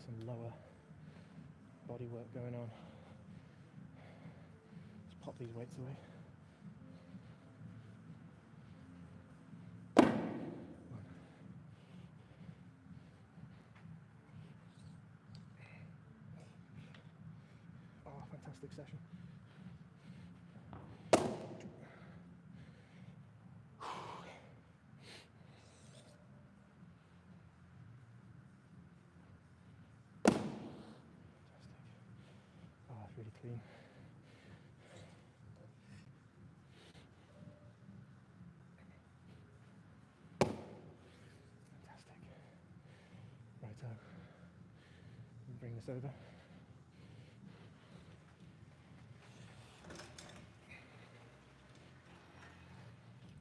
some lower body work going on. Let's pop these weights away. Oh, fantastic session. Oh, it's really clean. Fantastic. Righto. Bring this over.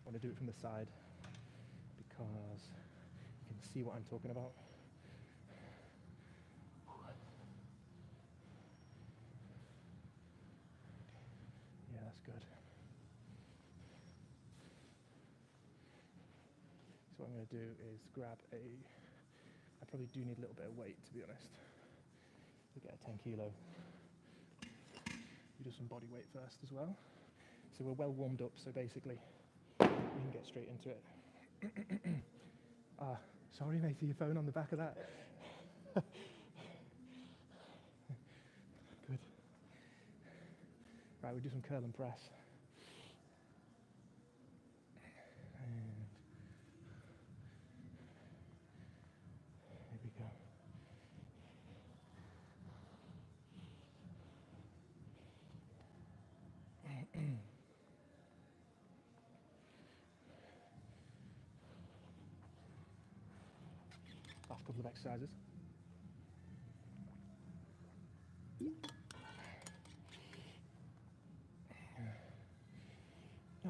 I want to do it from the side because you can see what I'm talking about. Yeah, that's good. So what I'm going to do is grab I probably do need a little bit of weight, to be honest. We'll get a 10 kilo. We do some body weight first as well. So we're well warmed up, so basically we can get straight into it. Sorry mate, your phone on the back of that. Good. Right, we'll do some curl and press. And here we go. Last couple of exercises. Oh.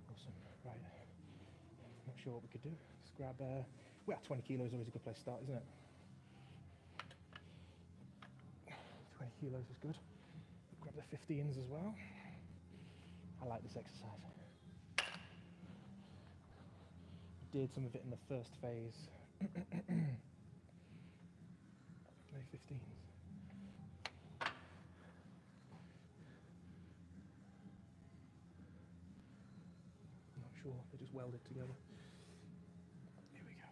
Awesome. Right. Not sure what we could do. Let's grab. Well, 20 kilos is always a good place to start, isn't it? 20 kilos is good. Grab the 15s as well. I like this exercise. Did some of it in the first phase. No 15s. Not sure, they just welded together. Here we go.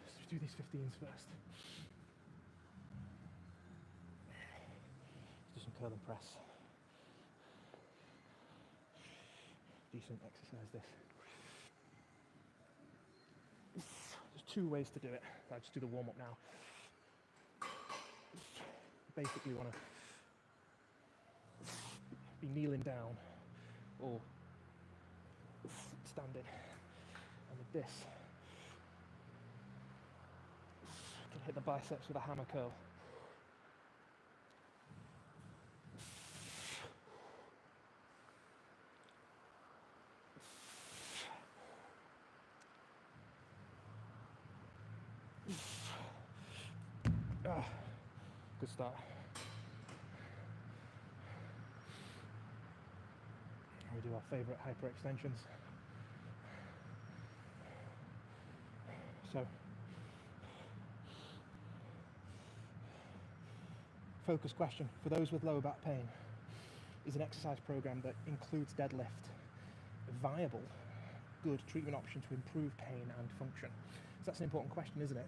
Let's do these 15s first. Let's do some curl and press. Decent exercise this. There's two ways to do it. I'll just do the warm up now. Basically want to be kneeling down or standing. And with this, I can hit the biceps with a hammer curl. Good start. We do our favourite hyperextensions. So, focus question for those with lower back pain: is an exercise program that includes deadlift a viable, good treatment option to improve pain and function? So that's an important question, isn't it?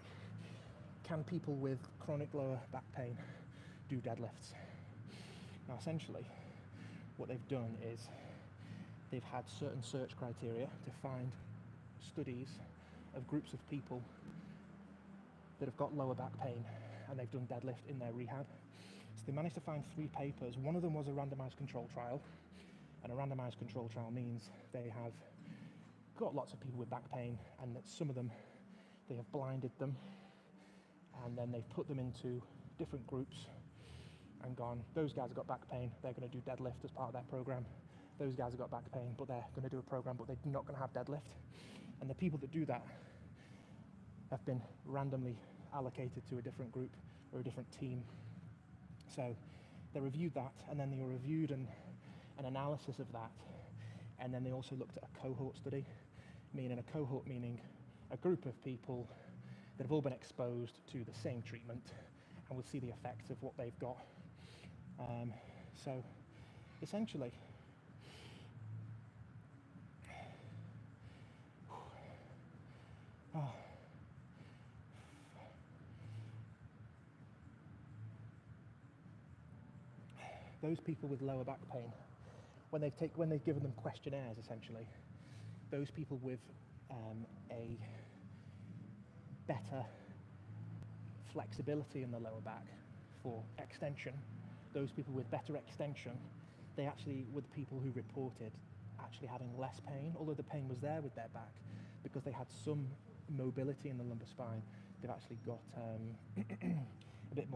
Can people with chronic lower back pain do deadlifts? Now, essentially, what they've done is they've had certain search criteria to find studies of groups of people that have got lower back pain, and they've done deadlift in their rehab. So they managed to find 3 papers. One of them was a randomized control trial, and a randomized control trial means they have got lots of people with back pain, and that some of them, they have blinded them, and then they've put them into different groups and gone, those guys have got back pain, they're going to do deadlift as part of that program, those guys have got back pain, but they're going to do a program, but they're not going to have deadlift. And the people that do that have been randomly allocated to a different group or a different team. So they reviewed that, and then they reviewed an analysis of that, and then they also looked at a cohort study, meaning a group of people that have all been exposed to the same treatment, and we'll see the effects of what they've got. So essentially, those people with lower back pain, when they've given them questionnaires, essentially, those people with a better flexibility in the lower back for extension, those people with better extension, they actually were the people who reported actually having less pain, although the pain was there with their back, because they had some mobility in the lumbar spine. They've actually got a bit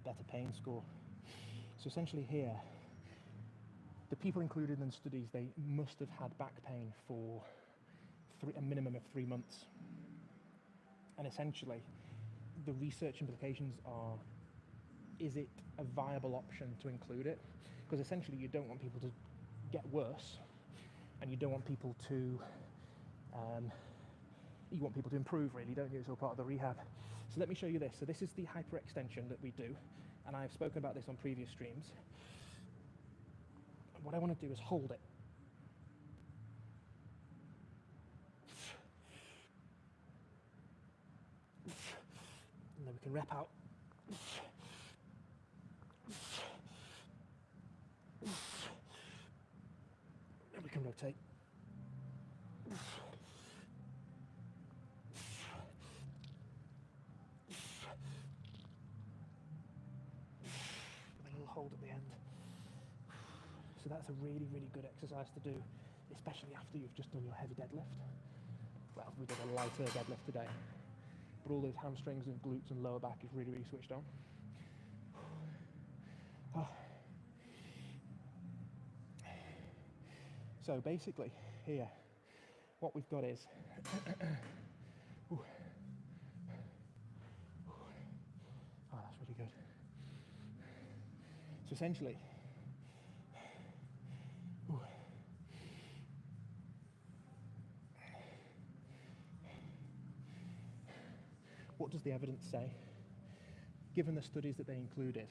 better pain score. So essentially here, the people included in the studies, they must have had back pain for a minimum of 3 months. And essentially, the research implications are, is it a viable option to include it? Because essentially you don't want people to get worse, and you don't want people to, you want people to improve, really, don't you? It's all part of the rehab. So let me show you this. So this is the hyperextension that we do, and I've spoken about this on previous streams. What I want to do is hold it. And then we can rep out. And we can rotate. With a little hold at the end. So that's a really, really good exercise to do, especially after you've just done your heavy deadlift. Well, we did a lighter deadlift today, but all those hamstrings and glutes and lower back is really, really switched on. So basically, here, what we've got is, oh, that's really good. So essentially, what does the evidence say? Given the studies that they included,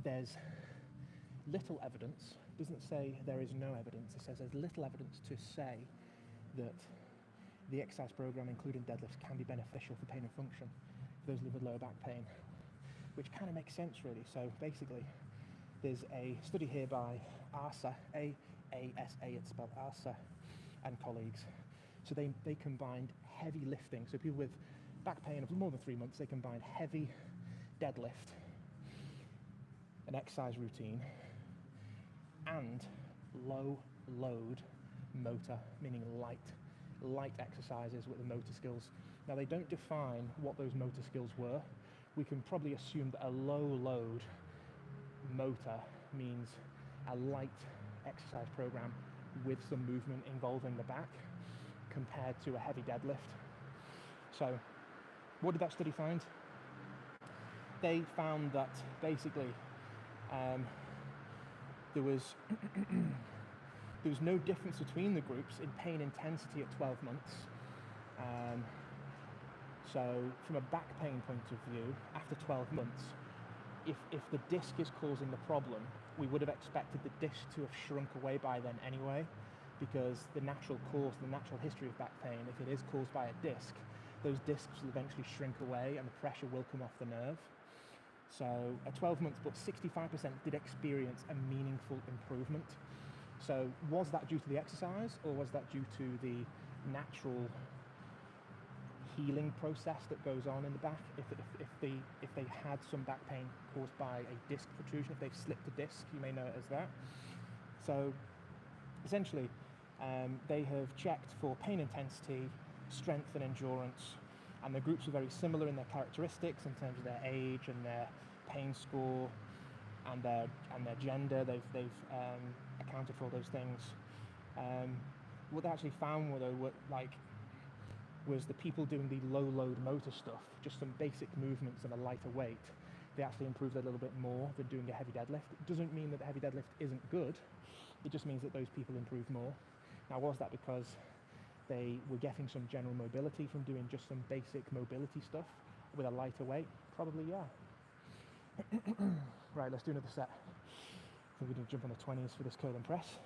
there's little evidence. It doesn't say there is no evidence. It says there's little evidence to say that the exercise program, including deadlifts, can be beneficial for pain and function for those with lower back pain, which kind of makes sense, really. So basically, there's a study here by ASA, A-A-S-A, it's spelled ASA, and colleagues. So they combined heavy lifting. So people with back pain of more than 3 months, they combined heavy deadlift, an exercise routine, and low load motor, meaning light exercises with the motor skills. Now, they don't define what those motor skills were. We can probably assume that a low load motor means a light exercise program with some movement involving the back compared to a heavy deadlift. So what did that study find? They found that basically there was no difference between the groups in pain intensity at 12 months. So from a back pain point of view, after 12 months, if the disc is causing the problem, we would have expected the disc to have shrunk away by then anyway, because the natural course, the natural history of back pain, if it is caused by a disc, those discs will eventually shrink away and the pressure will come off the nerve. So at 12 months, but 65% did experience a meaningful improvement. So was that due to the exercise, or was that due to the natural healing process that goes on in the back? If they had some back pain caused by a disc protrusion, if they've slipped a disc, you may know it as that. So essentially, they have checked for pain intensity, strength and endurance, and the groups are very similar in their characteristics in terms of their age and their pain score. and their gender. They've accounted for all those things. What they actually found was the people doing the low load motor stuff, just some basic movements and a lighter weight, they actually improved a little bit more than doing a heavy deadlift. It doesn't mean that the heavy deadlift isn't good, it just means that those people improved more. Now, was that because they were getting some general mobility from doing just some basic mobility stuff with a lighter weight? Probably, yeah. Right, let's do another set. I think we need to jump on the 20s for this curl and press.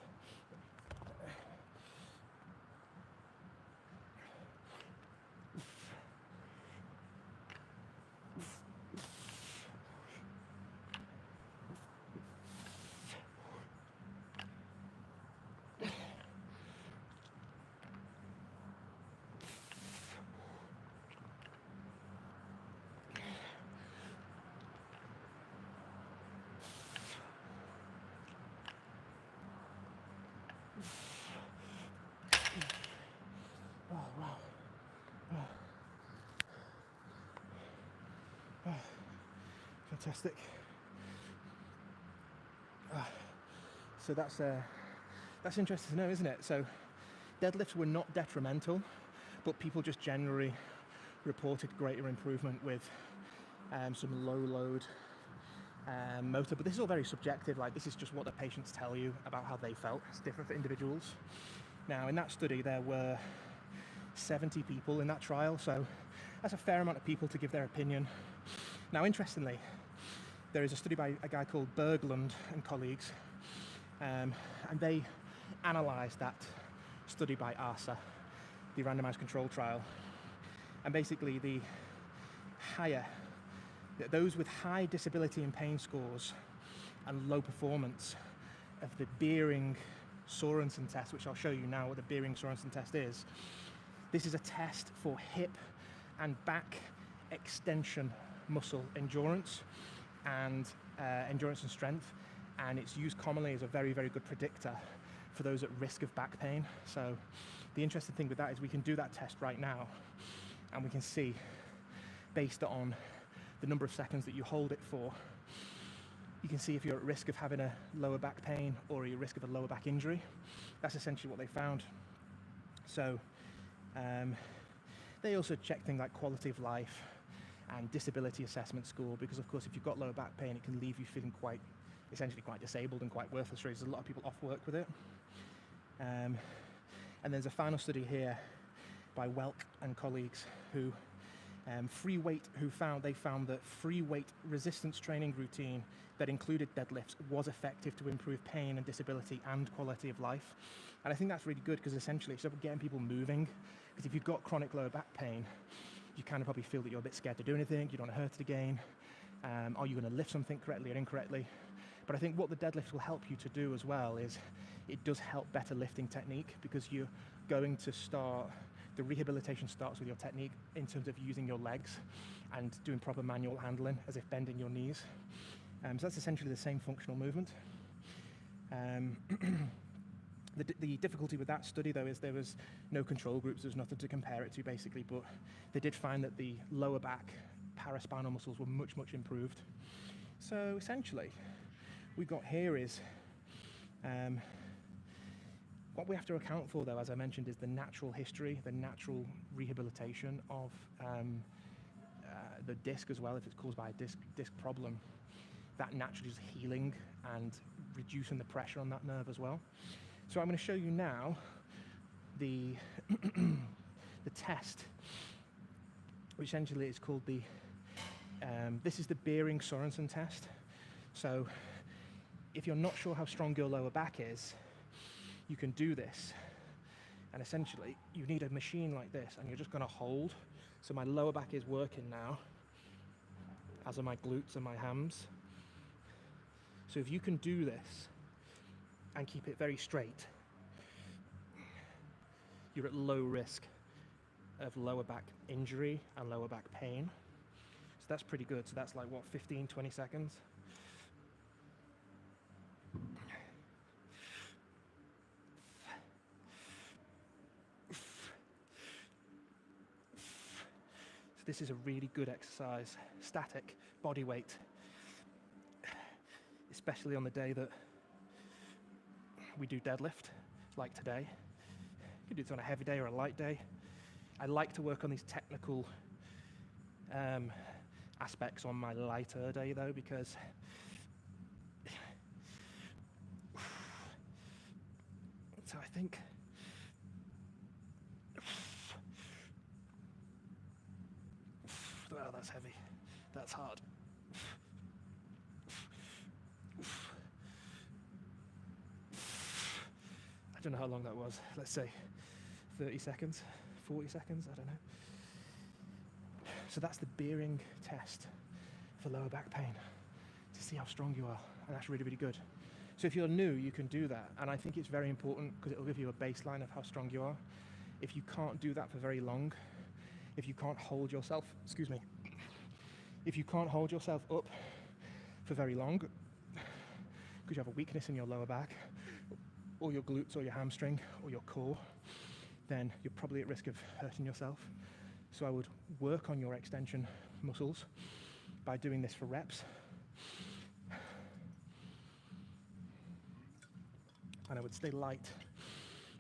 Oh, wow. Fantastic. So that's interesting to know, isn't it? So deadlifts were not detrimental, but people just generally reported greater improvement with some low load motor. But this is all very subjective. Like, this is just what the patients tell you about how they felt. It's different for individuals. Now, in that study, there were 70 people in that trial, so that's a fair amount of people to give their opinion. Now, interestingly, there is a study by a guy called Berglund and colleagues, and they analysed that study by ARSA, the randomised control trial. And basically, those with high disability and pain scores and low performance of the Biering-Sorensen test, which I'll show you now what the Biering-Sorensen test is. This is a test for hip and back extension muscle endurance and strength, and it's used commonly as a very, very good predictor for those at risk of back pain. So the interesting thing with that is we can do that test right now, and we can see, based on the number of seconds that you hold it for, you can see if you're at risk of having a lower back pain or you're at risk of a lower back injury. That's essentially what they found. So they also check things like quality of life and disability assessment score, because of course if you've got lower back pain, it can leave you feeling essentially quite disabled and quite worthless. There's a lot of people off work with it. And there's a final study here by Welk and colleagues who found that free weight resistance training routine that included deadlifts was effective to improve pain and disability and quality of life. And I think that's really good, because essentially it's about getting people moving. Because if you've got chronic lower back pain, you kind of probably feel that you're a bit scared to do anything, you don't want to hurt it again. Are you going to lift something correctly or incorrectly? But I think what the deadlift will help you to do as well is it does help better lifting technique, because you're going to start, the rehabilitation starts with your technique in terms of using your legs and doing proper manual handling, as if bending your knees. So that's essentially the same functional movement. The difficulty with that study, though, is there was no control groups. There was nothing to compare it to, basically. But they did find that the lower back paraspinal muscles were much, much improved. So essentially, we got here is what we have to account for, though, as I mentioned, is the natural history, the natural rehabilitation of the disc as well. If it's caused by a disc problem, that naturally is healing and reducing the pressure on that nerve as well. So I'm going to show you now the the test, which essentially is called this is the Biering-Sorensen test. So if you're not sure how strong your lower back is, you can do this. And essentially, you need a machine like this, and you're just going to hold. So my lower back is working now, as are my glutes and my hams. So if you can do this and keep it very straight, you're at low risk of lower back injury and lower back pain. So that's pretty good. So that's like, what, 15, 20 seconds? So this is a really good exercise. Static body weight. especially on the day that we do deadlift, like today. You can do this on a heavy day or a light day. I like to work on these technical aspects on my lighter day though, because so I think well, that's heavy, that's hard. I don't know how long that was. Let's say 30 seconds, 40 seconds, I don't know. So that's the Biering test for lower back pain, to see how strong you are, and that's really, really good. So if you're new, you can do that, and I think it's very important because it will give you a baseline of how strong you are. If you can't do that for very long, if you can't hold yourself, if you can't hold yourself up for very long, because you have a weakness in your lower back, or your glutes, or your hamstring, or your core, then you're probably at risk of hurting yourself. So I would work on your extension muscles by doing this for reps. And I would stay light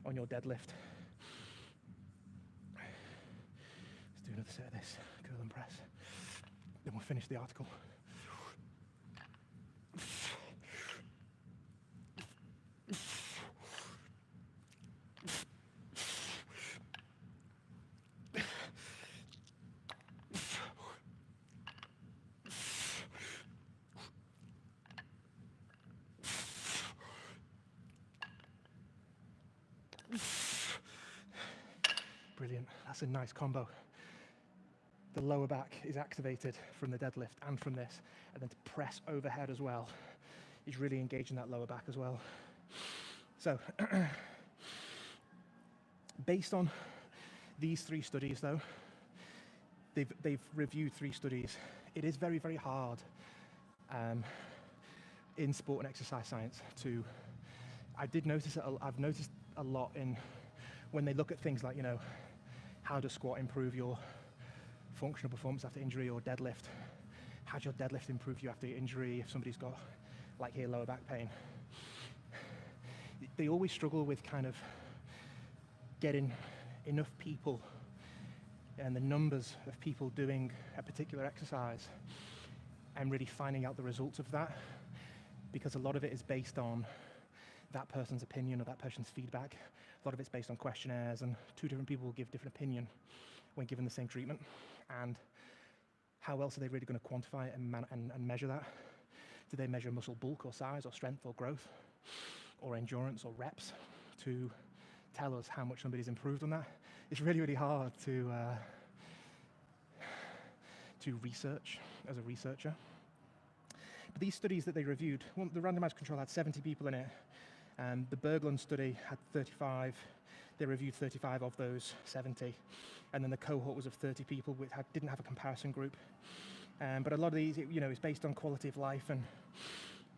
on your deadlift. Let's do another set of this, curl and press. Then we'll finish the article. Brilliant, that's a nice combo. The lower back is activated from the deadlift and from this, and then to press overhead as well is really engaging that lower back as well. So, based on these 3 studies though, they've reviewed 3 studies. It is very, very hard in sport and exercise science to, I've noticed a lot in when they look at things like, you know, how does squat improve your functional performance after injury, or deadlift? How does your deadlift improve you after injury if somebody's got, like here, lower back pain? They always struggle with kind of getting enough people and the numbers of people doing a particular exercise and really finding out the results of that, because a lot of it is based on that person's opinion or that person's feedback. A lot of it's based on questionnaires, and 2 different people will give different opinion when given the same treatment. And how else are they really going to quantify it and measure that? Do they measure muscle bulk or size or strength or growth or endurance or reps to tell us how much somebody's improved on that? It's really, really hard to research as a researcher. But these studies that they reviewed, the randomized control had 70 people in it. The Berglund study had 35. They reviewed 35 of those 70. And then the cohort was of 30 people, which didn't have a comparison group. But a lot of these, you know, is based on quality of life and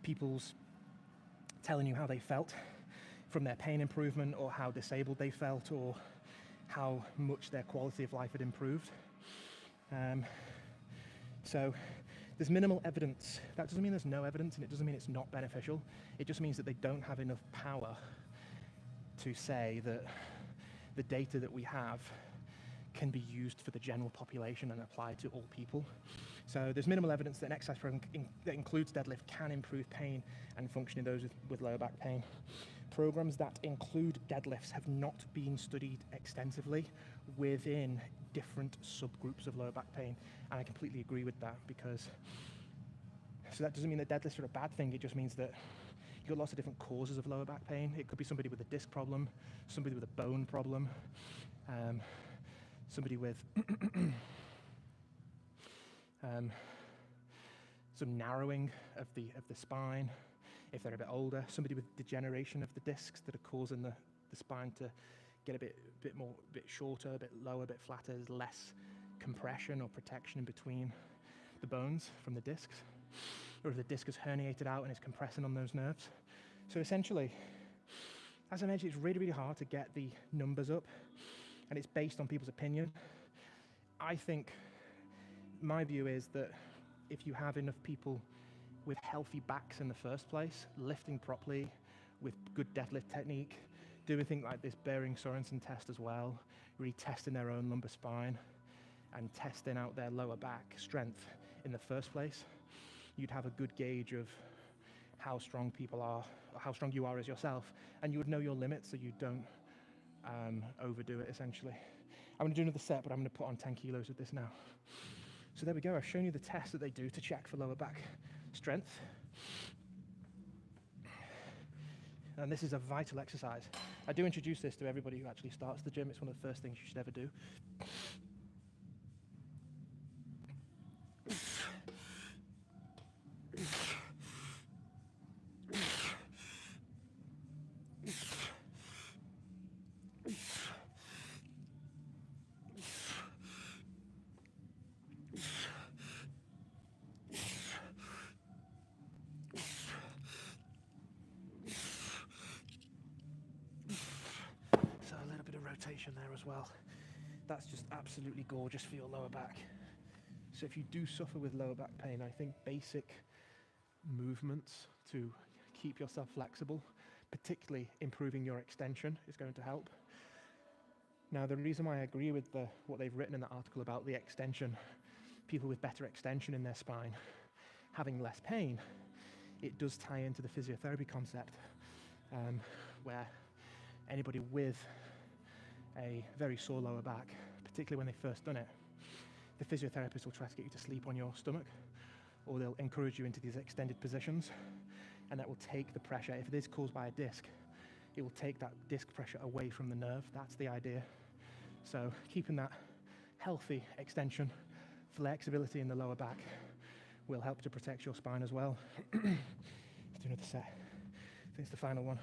people's telling you how they felt from their pain improvement, or how disabled they felt, or how much their quality of life had improved. So there's minimal evidence. That doesn't mean there's no evidence, and it doesn't mean it's not beneficial. It just means that they don't have enough power to say that the data that we have can be used for the general population and applied to all people. So there's minimal evidence that an exercise program that includes deadlift can improve pain and function in those with lower back pain. Programs that include deadlifts have not been studied extensively within different subgroups of lower back pain, and I completely agree with that, because so that doesn't mean that deadlifts are a bad thing. It just means that you've got lots of different causes of lower back pain. It could be somebody with a disc problem, somebody with a bone problem, somebody with some narrowing of the spine if they're a bit older, somebody with degeneration of the discs that are causing the spine to get a bit shorter, a bit lower, a bit flatter. There's less compression or protection in between the bones from the discs, or if the disc is herniated out and is compressing on those nerves. So essentially, as I mentioned, it's really, really hard to get the numbers up, and it's based on people's opinion. I think my view is that if you have enough people with healthy backs in the first place, lifting properly with good deadlift technique, doing things like this Biering-Sorensen test as well, really testing their own lumbar spine and testing out their lower back strength in the first place, you'd have a good gauge of how strong people are, or how strong you are as yourself, and you would know your limits so you don't overdo it, essentially. I'm going to do another set, but I'm going to put on 10 kilos with this now. So there we go, I've shown you the test that they do to check for lower back strength. And this is a vital exercise. I do introduce this to everybody who actually starts the gym. It's one of the first things you should ever do. Rotation there as well. That's just absolutely gorgeous for your lower back. So if you do suffer with lower back pain, I think basic movements to keep yourself flexible, particularly improving your extension, is going to help. Now, the reason why I agree with what they've written in that article about the extension, people with better extension in their spine having less pain, it does tie into the physiotherapy concept, where anybody with a very sore lower back, particularly when they've first done it, the physiotherapist will try to get you to sleep on your stomach, or they'll encourage you into these extended positions, and that will take the pressure. If it is caused by a disc, it will take that disc pressure away from the nerve. That's the idea. So keeping that healthy extension, flexibility in the lower back will help to protect your spine as well. Let's do another set. I think it's the final one.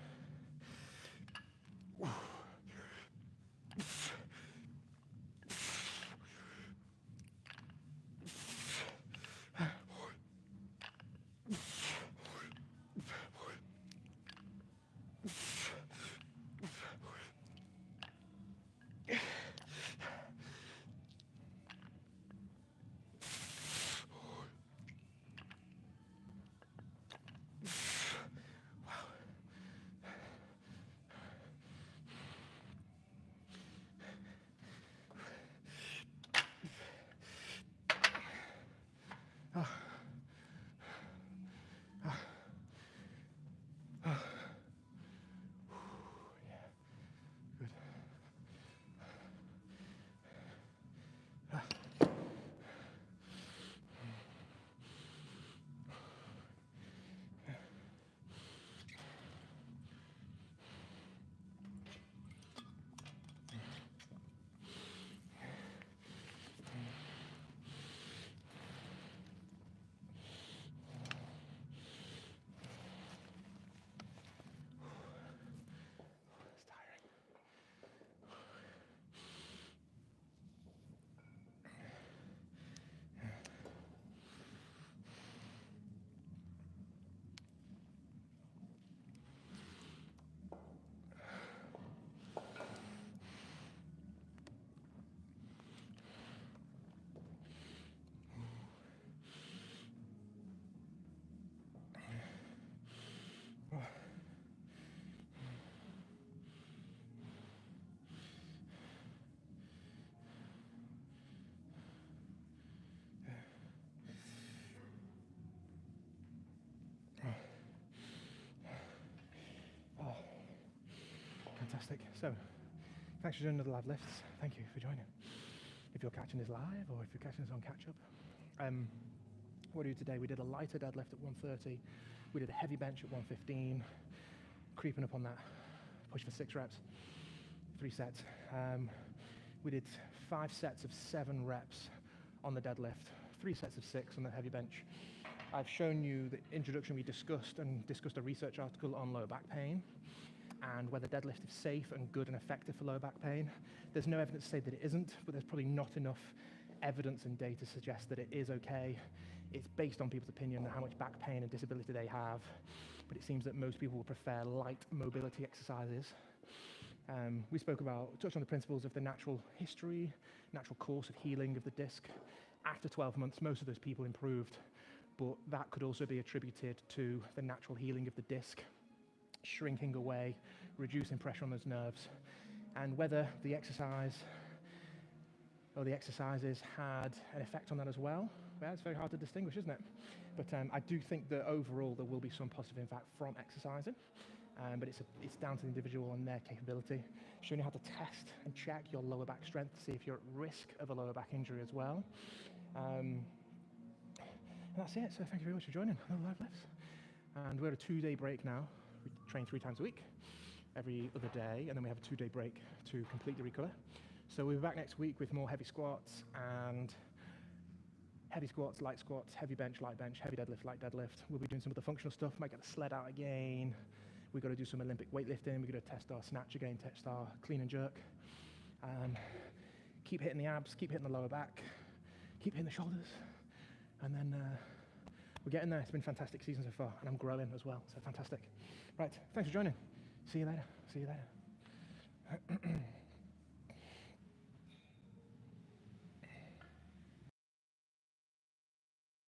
Fantastic. So, thanks for doing another live lifts. Thank you for joining. If you're catching this live or if you're catching this on catch-up, what we did today, we did a lighter deadlift at 130, we did a heavy bench at 115, creeping up on that, push for 6 reps, 3 sets. We did 5 sets of 7 reps on the deadlift, 3 sets of 6 on the heavy bench. I've shown you the introduction we discussed a research article on lower back pain and whether deadlift is safe and good and effective for lower back pain. There's no evidence to say that it isn't, but there's probably not enough evidence and data to suggest that it is okay. It's based on people's opinion and how much back pain and disability they have, but it seems that most people will prefer light mobility exercises. We touched on the principles of the natural history, natural course of healing of the disc. After 12 months, most of those people improved but that could also be attributed to the natural healing of the disc, shrinking away, reducing pressure on those nerves, and whether the exercise or the exercises had an effect on that as well. Well, it's very hard to distinguish, isn't it? But I do think that overall there will be some positive impact from exercising, but it's down to the individual and their capability. Showing you how to test and check your lower back strength to see if you're at risk of a lower back injury as well. And that's it. So thank you very much for joining the Live Lifts. And we're at a 2-day break now. We train 3 times a week, every other day, and then we have a 2-day break to completely recover. So we'll be back next week with more heavy squats, light squats, heavy bench, light bench, heavy deadlift, light deadlift. We'll be doing some of the functional stuff, might get the sled out again. We've got to do some Olympic weightlifting. We've got to test our snatch again, test our clean and jerk. Keep hitting the abs, keep hitting the lower back, keep hitting the shoulders. And then we're getting there. It's been a fantastic season so far, and I'm growing as well, so fantastic. Right, thanks for joining. See you later.